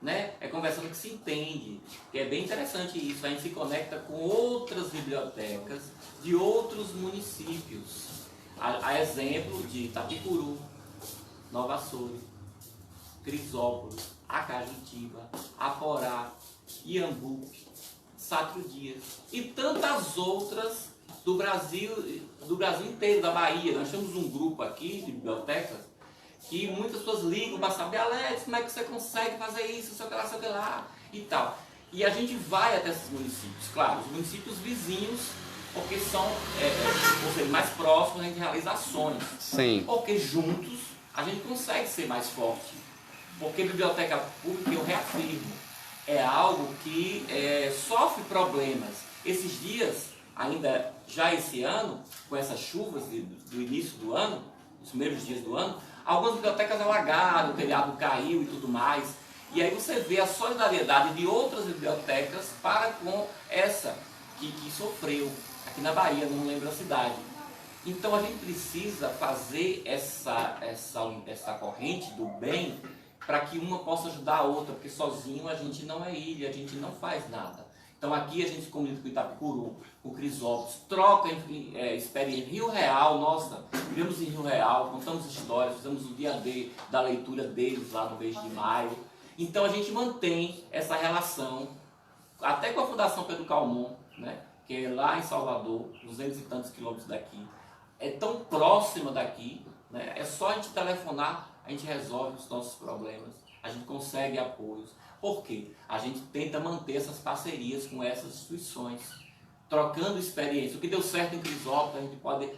né? É conversando que se entende. E é bem interessante isso, a gente se conecta com outras bibliotecas de outros municípios. A exemplo de Itapicuru, Nova Açores, Crisópolis, Acajutiba, Aporá, Iambupe, Sátrio Dias e tantas outras do Brasil inteiro, da Bahia. Nós temos um grupo aqui de bibliotecas que muitas pessoas ligam para saber, Alex, como é que você consegue fazer isso, sei o que lá e tal. E a gente vai até esses municípios, claro, os municípios vizinhos, porque são, ou seja, mais próximos, a gente realiza ações. Sim. Porque juntos a gente consegue ser mais forte. Porque biblioteca pública, eu reafirmo, é algo que sofre problemas. Esses dias, ainda já esse ano, com essas chuvas do início do ano, os primeiros dias do ano, algumas bibliotecas alagaram, o telhado caiu e tudo mais. E aí você vê a solidariedade de outras bibliotecas para com essa que sofreu, aqui na Bahia, não lembro a cidade. Então a gente precisa fazer essa corrente do bem para que uma possa ajudar a outra, porque sozinho a gente não é ilha, a gente não faz nada. Então aqui a gente se comunica com Itapicuru, com Crisópolis, troca experiência. Rio Real, nossa, vivemos em Rio Real, contamos histórias, fizemos o dia da leitura deles lá no mês de maio. Então a gente mantém essa relação, até com a Fundação Pedro Calmon, né, que é lá em Salvador, 200 e tantos quilômetros daqui. É tão próxima daqui, né, é só a gente telefonar, a gente resolve os nossos problemas, a gente consegue apoios. Por quê? A gente tenta manter essas parcerias com essas instituições, trocando experiência. O que deu certo em Crisópolis, a gente pode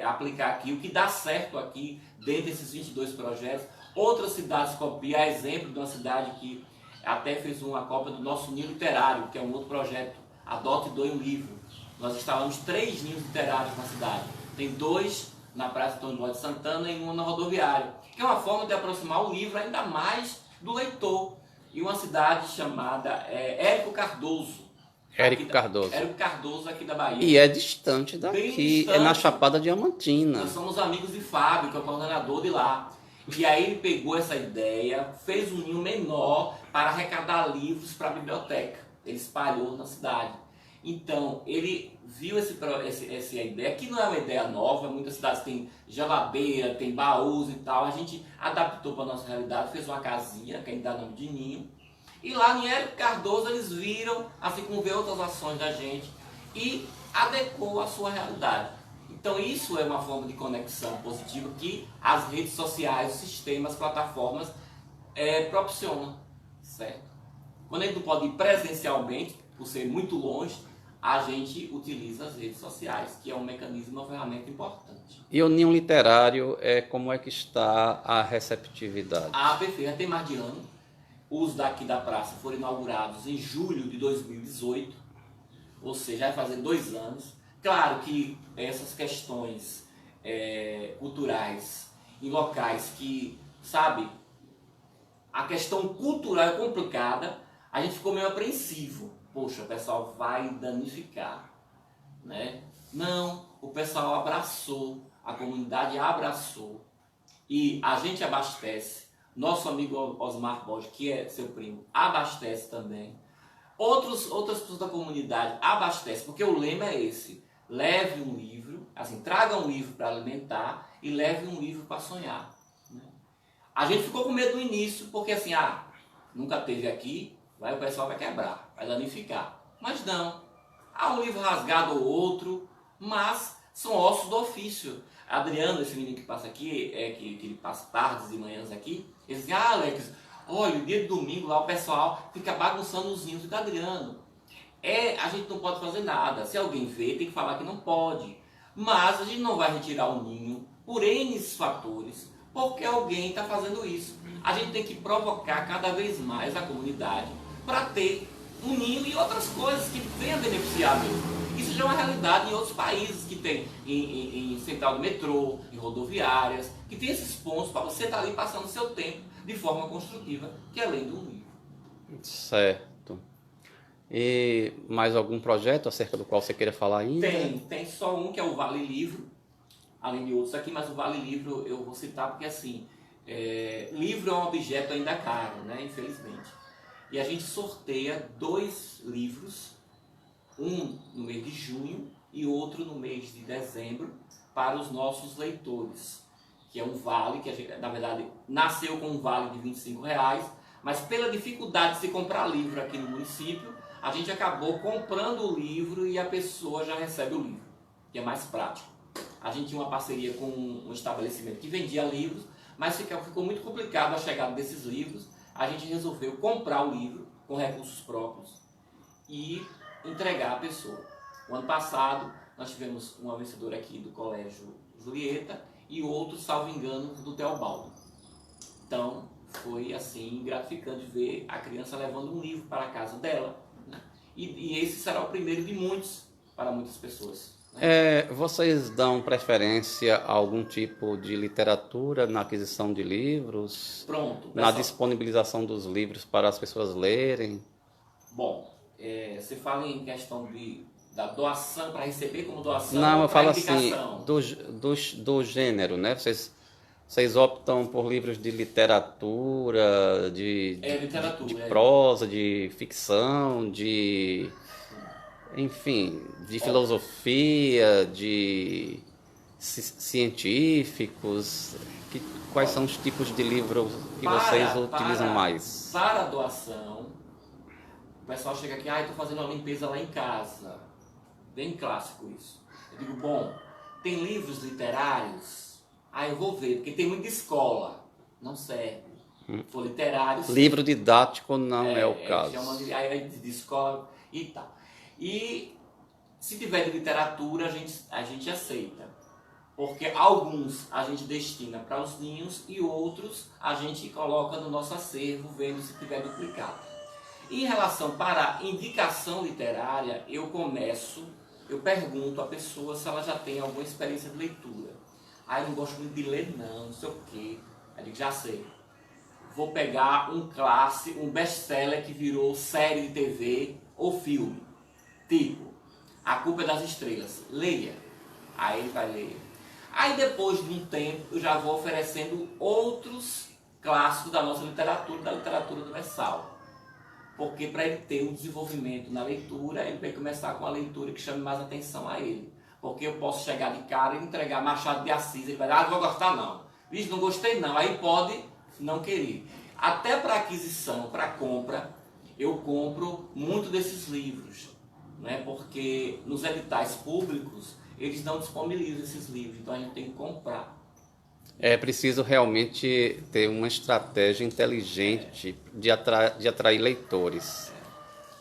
aplicar aqui. O que dá certo aqui, dentro desses 22 projetos, outras cidades copiam. Exemplo de uma cidade que até fez uma cópia do nosso Ninho Literário, que é um outro projeto adote e doe um livro. Nós instalamos 3 ninhos literários na cidade. Tem 2 na Praça Antônio Luiz de Santana e 1 na rodoviária, que é uma forma de aproximar o livro ainda mais do leitor. E uma cidade chamada Érico Cardoso. Érico Cardoso. Érico Cardoso, aqui da Bahia. E é distante daqui, Bem distante. É na Chapada Diamantina. Nós somos amigos de Fábio, que é o coordenador de lá. E aí ele pegou essa ideia, fez um ninho menor para arrecadar livros para a biblioteca. Ele espalhou na cidade. Então, ele viu essa ideia, que não é uma ideia nova, muitas cidades têm geladeira, tem baús e tal. A gente adaptou para a nossa realidade, fez uma casinha, que ainda dá nome de ninho. E lá em Érico Cardoso eles viram, assim como vê outras ações da gente, e adequou a sua realidade. Então isso é uma forma de conexão positiva que as redes sociais, os sistemas, plataformas proporcionam, certo? Quando a gente não pode ir presencialmente, por ser muito longe, a gente utiliza as redes sociais, que é um mecanismo, uma ferramenta importante. E o ninho literário, como é que está a receptividade? Ah, perfeito, já tem mais de ano. Os daqui da praça foram inaugurados em julho de 2018, ou seja, vai fazer 2 anos. Claro que essas questões culturais em locais que, sabe, a questão cultural é complicada, a gente ficou meio apreensivo. Poxa, o pessoal vai danificar, né? Não, o pessoal abraçou, a comunidade abraçou e a gente abastece. Nosso amigo Osmar Borges, que é seu primo, abastece também. Outras pessoas da comunidade abastecem, porque o lema é esse: leve um livro, assim, traga um livro para alimentar e leve um livro para sonhar. Né? A gente ficou com medo no início, porque assim, nunca teve aqui, o pessoal vai quebrar, vai danificar. Mas não, há um livro rasgado ou outro, mas são ossos do ofício. Adriano, esse menino que passa aqui, que ele passa tardes e manhãs aqui, ele diz: Alex, olha, o dia de domingo lá o pessoal fica bagunçando os ninhos do Adriano. A gente não pode fazer nada. Se alguém vê, tem que falar que não pode. Mas a gente não vai retirar o ninho por N fatores, porque alguém está fazendo isso. A gente tem que provocar cada vez mais a comunidade para ter um ninho e outras coisas que venham a beneficiar mesmo. Isso já é uma realidade em outros países que tem em central de metrô, em rodoviárias, que tem esses pontos para você estar ali passando seu tempo de forma construtiva, que é além do livro. Certo. E mais algum projeto acerca do qual você queira falar ainda? Tem só um, que é o Vale Livro, além de outros aqui, mas o Vale Livro eu vou citar porque assim, livro é um objeto ainda caro, né, infelizmente. E a gente sorteia 2 livros, um no mês de junho e outro no mês de dezembro, para os nossos leitores, que é um vale, que a gente, na verdade, nasceu com um vale de R$25, mas pela dificuldade de se comprar livro aqui no município, a gente acabou comprando o livro e a pessoa já recebe o livro, que é mais prático. A gente tinha uma parceria com um estabelecimento que vendia livros, mas ficou muito complicado a chegada desses livros. A gente resolveu comprar o livro com recursos próprios e entregar à pessoa. O ano passado nós tivemos uma vencedora aqui do Colégio Julieta e outro, salvo engano, do Teobaldo. Então foi assim gratificante ver a criança levando um livro para a casa dela, né? E esse será o primeiro de muitos para muitas pessoas. Vocês dão preferência a algum tipo de literatura na aquisição de livros? Pronto. Na disponibilização dos livros para as pessoas lerem? Bom, você fala em questão da doação, para receber como doação? Não, eu falo assim, indicação? do gênero, né? Vocês optam por livros de literatura, de prosa, de ficção, enfim, de filosofia, de científicos. Quais são os tipos de livros que vocês utilizam mais? Para a doação, o pessoal chega aqui: estou fazendo uma limpeza lá em casa. Bem clássico isso. Eu digo: bom, tem livros literários? Eu vou ver, porque tem muita escola. Não serve. Se for literário... Livro didático não é o caso. Aí de escola e tal. E se tiver de literatura, a gente aceita. Porque alguns a gente destina para os ninhos e outros a gente coloca no nosso acervo, vendo se tiver duplicado. Em relação para indicação literária, eu pergunto à pessoa se ela já tem alguma experiência de leitura. Eu não gosto muito de ler não sei o quê. Aí eu digo, já sei. Vou pegar um clássico, um best-seller que virou série de TV ou filme. Tipo, A Culpa é das Estrelas. Leia. Aí ele vai ler. Aí depois de um tempo eu já vou oferecendo outros clássicos da nossa literatura, da literatura universal. Porque para ele ter um desenvolvimento na leitura, ele vai começar com uma leitura que chame mais atenção a ele. Porque eu posso chegar de cara e entregar Machado de Assis, ele vai dizer, não vou gostar não. Vixe, não gostei não. Aí pode não querer. Até para aquisição, para compra, eu compro muito desses livros. Né? Porque nos editais públicos, eles não disponibilizam esses livros, então a gente tem que comprar. É preciso realmente ter uma estratégia inteligente de atrair leitores.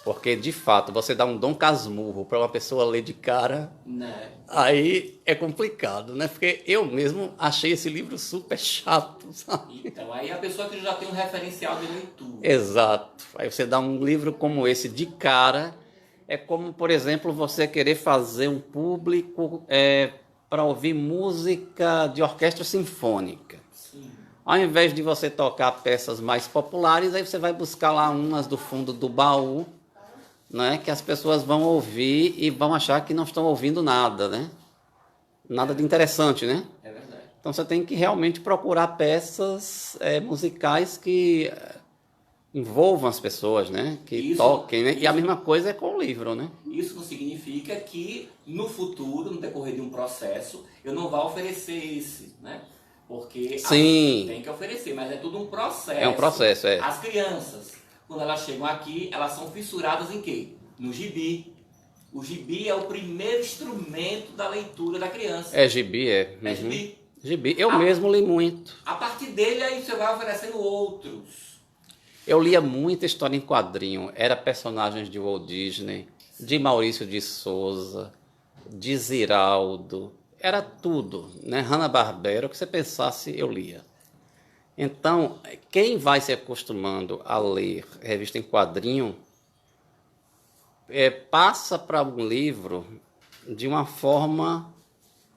Porque, de fato, você dá um Dom Casmurro para uma pessoa ler de cara, Né? aí é complicado, né? Porque eu mesmo achei esse livro super chato, sabe? Então, aí a pessoa que já tem um referencial de leitura. Exato. Aí você dá um livro como esse de cara, é como, por exemplo, você querer fazer um público para ouvir música de orquestra sinfônica. Sim. Ao invés de você tocar peças mais populares, aí você vai buscar lá umas do fundo do baú, né, que as pessoas vão ouvir e vão achar que não estão ouvindo nada, né? Nada de interessante, né? É verdade. Então você tem que realmente procurar peças musicais que envolvam as pessoas, né? Que toquem, né? E a mesma coisa é com o livro, né? Isso não significa que no futuro, no decorrer de um processo, eu não vá oferecer esse, né? Porque Sim. Tem que oferecer, mas é tudo um processo. É um processo, é. As crianças, quando elas chegam aqui, elas são fissuradas em quê? No gibi. O gibi é o primeiro instrumento da leitura da criança. É gibi, é. É gibi. Gibi. Eu mesmo li muito. A partir dele, aí você vai oferecendo outros. Eu lia muita história em quadrinho. Era personagens de Walt Disney, de Maurício de Souza, de Ziraldo. Era tudo, né? Hanna-Barbera, o que você pensasse, eu lia. Então, quem vai se acostumando a ler revista em quadrinho, passa para um livro de uma forma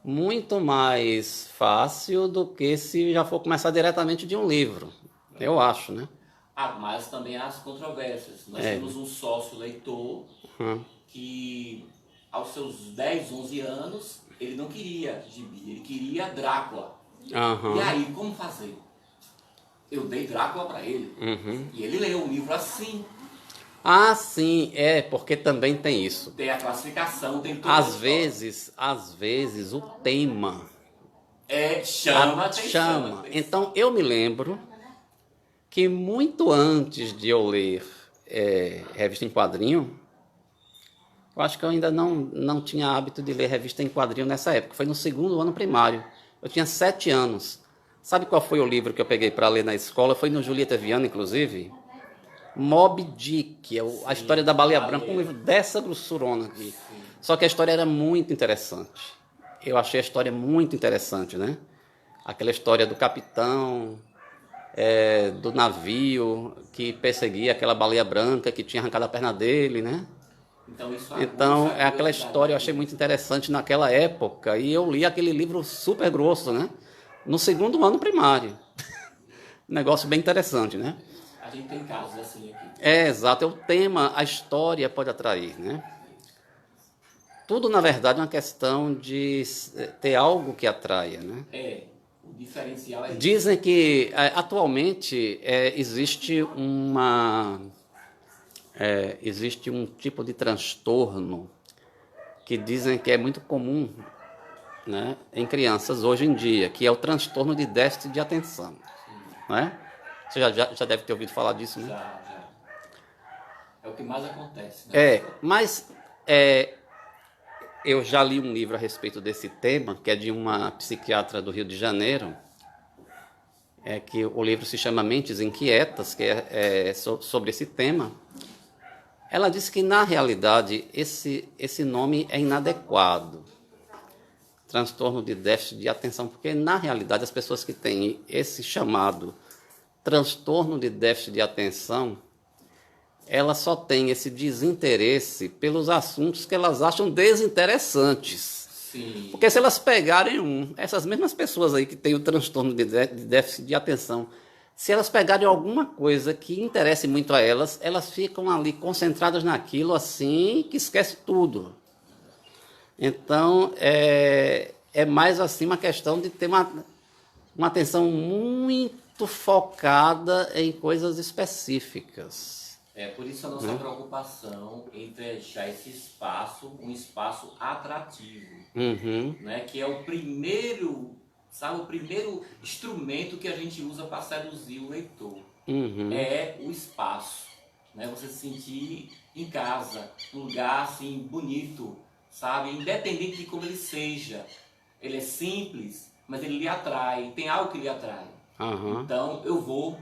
muito mais fácil do que se já for começar diretamente de um livro. Eu acho, né? Mas também há as controvérsias. Nós temos um sócio leitor que, aos seus 10, 11 anos, ele não queria gibi, ele queria Drácula. E aí, como fazer? Eu dei Drácula para ele. E ele leu o livro assim. Ah, sim, porque também tem isso. Tem a classificação, tem tudo. Às vezes o tema chama atenção. Chama. Então, eu me lembro que muito antes de eu ler revista em quadrinho, eu acho que eu ainda não tinha hábito de ler revista em quadrinho nessa época. Foi no segundo ano primário. Eu tinha 7 anos. Sabe qual foi o livro que eu peguei para ler na escola? Foi no Julieta Viana, inclusive. Moby Dick, a história da baleia branca, um livro dessa grossurona aqui. Sim. Só que a história era muito interessante. Eu achei a história muito interessante, né? Aquela história do capitão, do navio que perseguia aquela baleia branca que tinha arrancado a perna dele, né? Então aquela história eu achei muito interessante naquela época e eu li aquele livro super grosso, né? No segundo ano primário. Um negócio bem interessante, né? A gente tem casos assim aqui. Exato. É o tema, a história pode atrair, né? Tudo, na verdade, é uma questão de ter algo que atraia, né? O diferencial é... Dizem que, atualmente, existe um tipo de transtorno que dizem que é muito comum, né, em crianças hoje em dia, que é o transtorno de déficit de atenção. Não é? Você já deve ter ouvido falar disso, né? Já. É o que mais acontece. Né? Mas eu já li um livro a respeito desse tema, que é de uma psiquiatra do Rio de Janeiro, que o livro se chama Mentes Inquietas, que é sobre esse tema. Ela disse que, na realidade, esse nome é inadequado. Transtorno de déficit de atenção, porque, na realidade, as pessoas que têm esse chamado transtorno de déficit de atenção elas só têm esse desinteresse pelos assuntos que elas acham desinteressantes. Sim. Porque se elas pegarem essas mesmas pessoas aí que têm o transtorno de déficit de atenção, se elas pegarem alguma coisa que interesse muito a elas, elas ficam ali concentradas naquilo assim que esquece tudo. Então, é mais assim uma questão de ter uma atenção muito focada em coisas específicas. Por isso a nossa preocupação em deixar esse espaço, um espaço atrativo, né? Que é o primeiro, sabe, o primeiro instrumento que a gente usa para seduzir o leitor. É o espaço, né? Você se sentir em casa, um lugar assim bonito, sabe? Independente de como ele seja, ele é simples, mas ele lhe atrai, tem algo que lhe atrai. Então eu vou.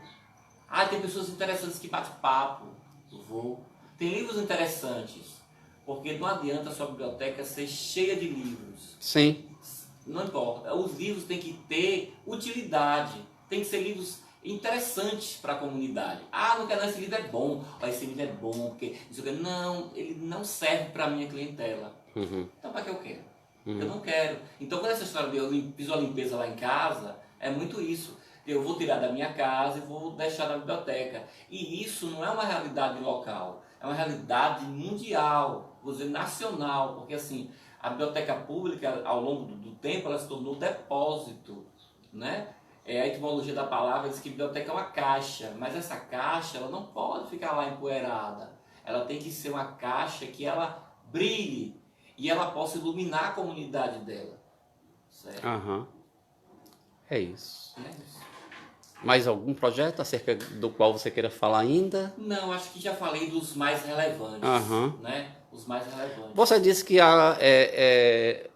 Tem pessoas interessantes que batem papo, eu vou. Tem livros interessantes, porque não adianta a sua biblioteca ser cheia de livros. Sim. Não importa, os livros têm que ter utilidade, tem que ser livros interessantes para a comunidade. Não quero, esse livro é bom, esse livro é bom, porque não, ele não serve para a minha clientela. Então para que eu quero? Eu não quero. Então quando essa história de eu fiz uma limpeza lá em casa, é muito isso. Eu vou tirar da minha casa e vou deixar na biblioteca. E isso não é uma realidade local, é uma realidade mundial, vou dizer nacional, porque assim, a biblioteca pública, ao longo do tempo, ela se tornou depósito, né? A etimologia da palavra diz que biblioteca é uma caixa, mas essa caixa ela não pode ficar lá empoeirada. Ela tem que ser uma caixa que ela brilhe e ela possa iluminar a comunidade dela. Certo? É isso. Mais algum projeto acerca do qual você queira falar ainda? Não, acho que já falei dos mais relevantes, né? Os mais relevantes. Você disse que há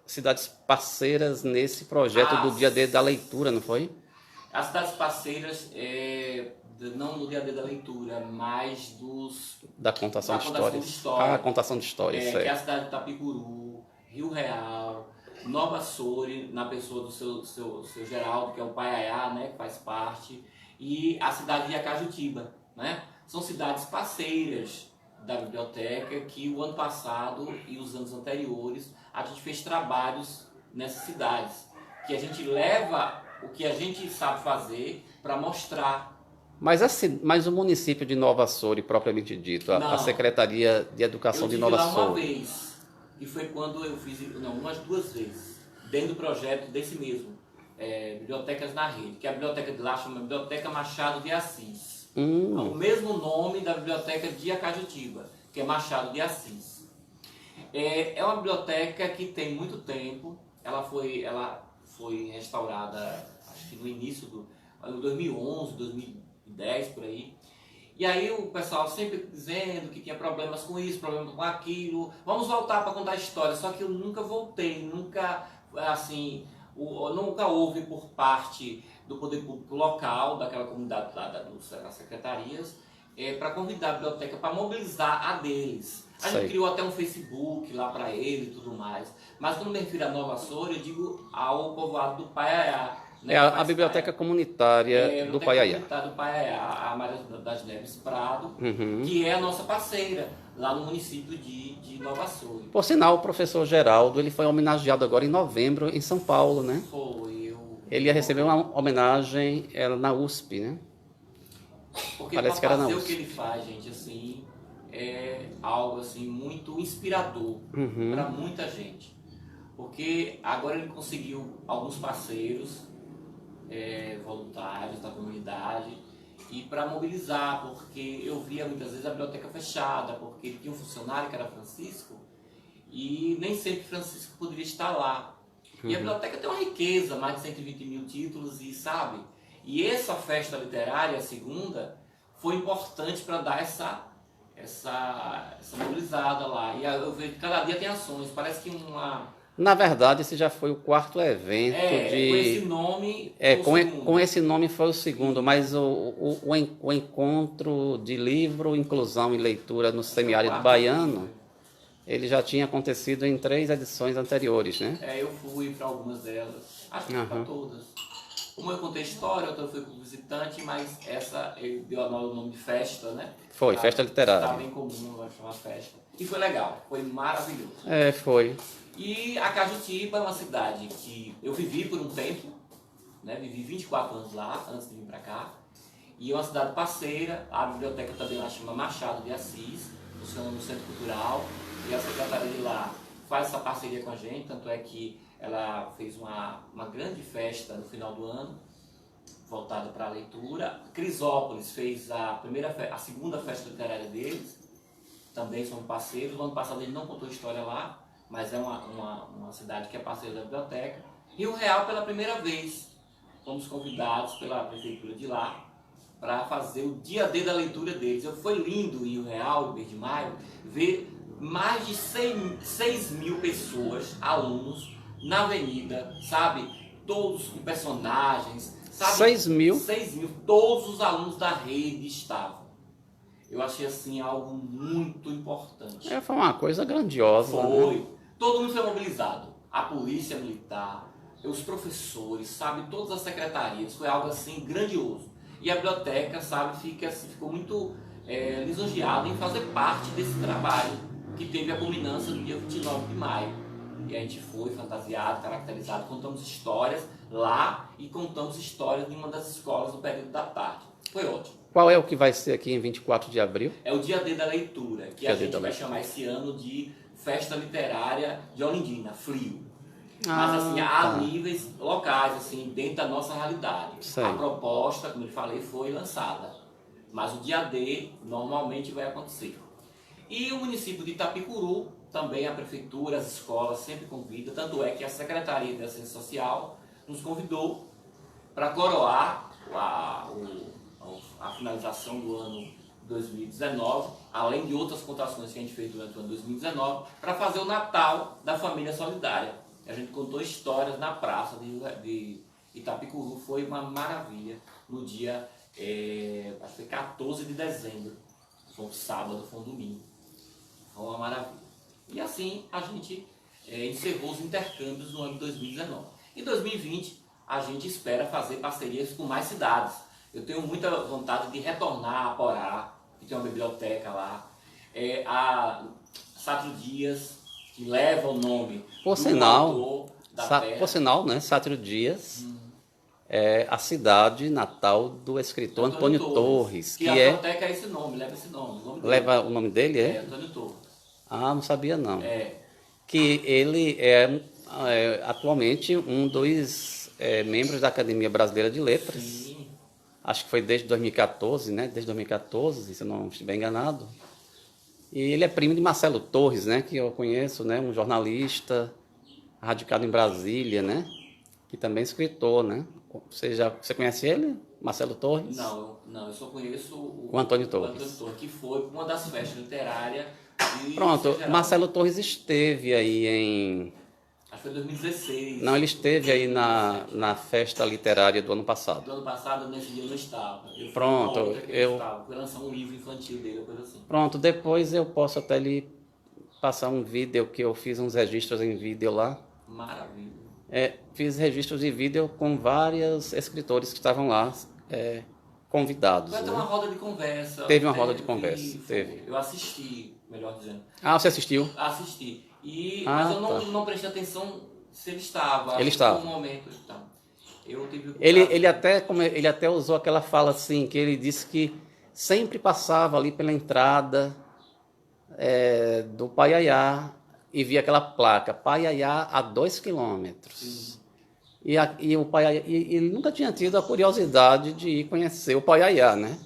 cidades parceiras nesse projeto do Dia D da Leitura, não foi? As cidades parceiras, não do Dia D da Leitura, mas da contação de histórias. Contação de histórias, que é a cidade de Itapicuru, Rio Real, Nova Açores, na pessoa do seu Geraldo, que é o Paiaiá, né, que faz parte, e a cidade de Acajutiba, né? São cidades parceiras da biblioteca que o ano passado e os anos anteriores a gente fez trabalhos nessas cidades, que a gente leva o que a gente sabe fazer para mostrar. Mas o município de Nova Açores, propriamente dito, a Secretaria de Educação de Nova Açores... Eu tive lá uma vez. E foi quando eu fiz, umas 2 vezes, dentro do projeto desse mesmo, Bibliotecas na Rede, que a biblioteca de lá chama Biblioteca Machado de Assis. O mesmo nome da biblioteca de Acajutiba, que é Machado de Assis. É uma biblioteca que tem muito tempo, ela foi restaurada, acho que no início do 2011, 2010, por aí. E aí o pessoal sempre dizendo que tinha problemas com isso, problemas com aquilo. Vamos voltar para contar a história. Só que eu nunca voltei, nunca houve por parte do poder público local, daquela comunidade lá das secretarias, para convidar a biblioteca para mobilizar a deles. A gente criou até um Facebook lá para ele e tudo mais. Mas quando me refiro a Nova Açores, eu digo ao povoado do Paiaiá. Né, a biblioteca comunitária do Paiaiá. Do Paiaiá, a Maria das Neves Prado, que é a nossa parceira lá no município de Nova Açores. Por sinal, o professor Geraldo ele foi homenageado agora em novembro em São Paulo, né? Ele ia receber uma homenagem na USP, né? Porque para fazer o que ele faz, gente, assim, é algo assim muito inspirador para muita gente. Porque agora ele conseguiu alguns parceiros voluntários da comunidade e para mobilizar, porque eu via muitas vezes a biblioteca fechada, porque ele tinha um funcionário que era Francisco e nem sempre Francisco poderia estar lá. E a biblioteca tem uma riqueza, mais de 120 mil títulos e essa festa literária, a segunda, foi importante para dar essa mobilizada lá. E eu vejo que cada dia tem ações, parece que Na verdade, esse já foi o 4º evento com esse nome. Com esse nome foi o segundo, mas o encontro de livro, inclusão e leitura no semiárido baiano, ele já tinha acontecido em 3 edições anteriores, né? Eu fui para algumas delas, acho que para todas. Uma eu contei história, outra eu fui como visitante, mas essa ele deu o nome de festa, né? Foi, festa literária. Tá bem comum, vai chamar festa. E foi legal, foi maravilhoso. Foi. E a Cajutiba é uma cidade que eu vivi por um tempo, né? Vivi 24 anos lá, antes de vir para cá. E é uma cidade parceira, a biblioteca também lá chama Machado de Assis, funciona no Centro Cultural, e a secretaria de lá faz essa parceria com a gente, tanto é que ela fez uma grande festa no final do ano, voltada para a leitura. Crisópolis fez a segunda festa literária deles, também são parceiros. No ano passado ele não contou história lá, mas é uma cidade que é parceira da biblioteca. Rio Real, pela primeira vez, fomos convidados pela prefeitura de lá para fazer o dia D da leitura deles. Foi lindo em Rio Real, no mês de maio, ver mais de 6 mil pessoas, alunos, na avenida, sabe? Todos com personagens, sabe? 6 mil? 6 mil, todos os alunos da rede estavam. Eu achei assim algo muito importante. Foi uma coisa grandiosa. Foi. Né? Todo mundo foi mobilizado. A polícia militar, os professores, sabe? Todas as secretarias. Foi algo assim grandioso. E a biblioteca, sabe? Ficou muito lisonjeada em fazer parte desse trabalho que teve a culminância no dia 29 de maio. E a gente foi fantasiado, caracterizado, contamos histórias lá e contamos histórias em uma das escolas no período da tarde. Foi ótimo. Qual é o que vai ser aqui em 24 de abril? É o dia D da leitura, que a gente vai chamar esse ano de Festa Literária de Olindina, Frio. Mas assim, a níveis locais, assim, dentro da nossa realidade. Sei. A proposta, como eu falei, foi lançada. Mas o dia D normalmente vai acontecer. E o município de Itapicuru, também a prefeitura, as escolas sempre convidam, tanto é que a Secretaria de Assistência Social nos convidou para coroar a finalização do ano 2019, além de outras contações que a gente fez durante o ano 2019, para fazer o Natal da Família Solidária. A gente contou histórias na praça de Itapicuru, foi uma maravilha, no dia, acho que foi 14 de dezembro, foi um sábado, foi um domingo, foi uma maravilha. E assim a gente encerrou os intercâmbios no ano de 2019. Em 2020, a gente espera fazer parcerias com mais cidades. Eu tenho muita vontade de retornar a Porá, que tem uma biblioteca lá. A Sátiro Dias, que leva o nome do autor da terra. Por sinal, né, Sátiro Dias é a cidade natal do escritor Antônio Torres. Que a biblioteca é esse nome, leva esse nome. Leva o nome dele, é? Antônio Torres. Não sabia não. Que ele é atualmente um dos membros da Academia Brasileira de Letras. Sim. Acho que foi desde 2014, né? Desde 2014, se eu não estiver enganado. E ele é primo de Marcelo Torres, né? Que eu conheço, né? Um jornalista radicado em Brasília, né? Que também é escritor, né? Você conhece ele, Marcelo Torres? Não, eu só conheço o Antônio Torres. O Antônio Torres, que foi uma das festas literárias. Pronto, Marcelo Torres esteve aí em... Acho que foi 2016. Não, ele esteve aí na festa literária do ano passado. Do ano passado, nesse dia eu não estava. Pronto, Fui lançar um livro infantil dele, coisa assim. Pronto, depois eu posso até lhe passar um vídeo, que eu fiz uns registros em vídeo lá. Maravilha. Fiz registros de vídeo com vários escritores que estavam lá convidados. Vai ter uma roda de conversa. Teve uma roda de conversa, teve. Eu assisti, melhor dizendo. Você assistiu? Assisti. Mas eu não prestei atenção se ele estava. Ele estava. No momento, então. Eu tive ele até usou aquela fala assim, que ele disse que sempre passava ali pela entrada do Paiaiá e via aquela placa, Paiaiá a 2 quilômetros. E o Paiaiá, e ele nunca tinha tido a curiosidade de ir conhecer o Paiaiá, né?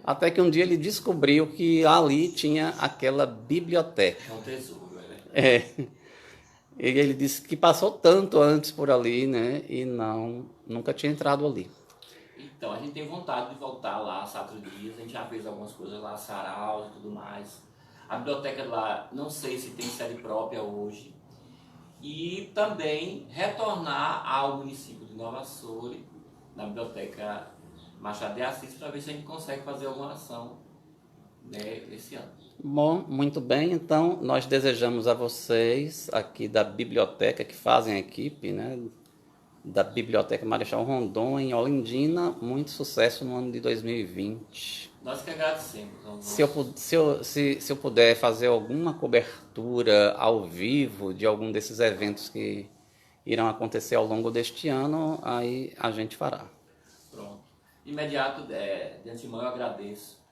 Até que um dia ele descobriu que ali tinha aquela biblioteca. É um tesouro, E ele disse que passou tanto antes por ali, né? E nunca tinha entrado ali. Então, a gente tem vontade de voltar lá, Sátiro Dias. A gente já fez algumas coisas lá, saraus e tudo mais. A biblioteca lá, não sei se tem sede própria hoje. E também retornar ao município de Nova Açores, na biblioteca Machado de Assis, para ver se a gente consegue fazer alguma ação, né, esse ano. Bom, muito bem. Então, nós desejamos a vocês aqui da biblioteca, que fazem a equipe, né, da Biblioteca Marechal Rondon, em Olindina. Muito sucesso no ano de 2020. Nós que agradecemos. Se eu puder fazer alguma cobertura ao vivo de algum desses eventos que irão acontecer ao longo deste ano, aí a gente fará. Pronto. Imediato, de antemão eu agradeço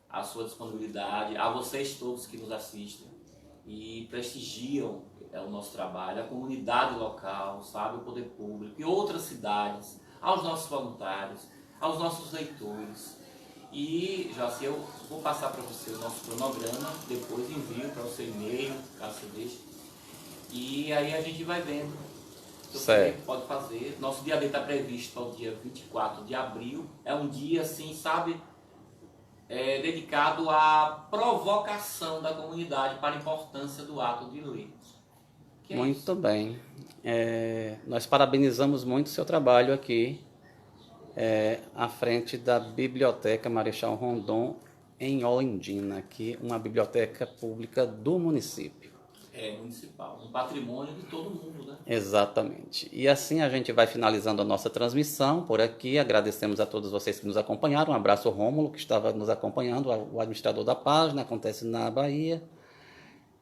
a sua disponibilidade, a vocês todos que nos assistem e prestigiam o nosso trabalho, a comunidade local, sabe, o poder público e outras cidades, aos nossos voluntários, aos nossos leitores. E, Joaci, eu vou passar para você o nosso cronograma, depois envio para o seu e-mail, caso você deixe. E aí a gente vai vendo o que você pode fazer. Nosso dia D está previsto para o dia 24 de abril. É um dia, assim, sabe, dedicado à provocação da comunidade para a importância do ato de ler. Muito bem. Nós parabenizamos muito o seu trabalho aqui, à frente da Biblioteca Marechal Rondon, em Olindina, aqui uma biblioteca pública do município. Municipal, um patrimônio de todo mundo, né? Exatamente. E assim a gente vai finalizando a nossa transmissão por aqui. Agradecemos a todos vocês que nos acompanharam. Um abraço ao Rômulo, que estava nos acompanhando, o administrador da página, acontece na Bahia.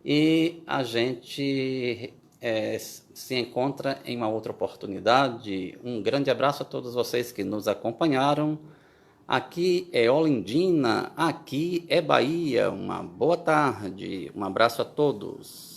E a gente se encontra em uma outra oportunidade. Um grande abraço a todos vocês que nos acompanharam. Aqui é Olindina, aqui é Bahia. Uma boa tarde, um abraço a todos.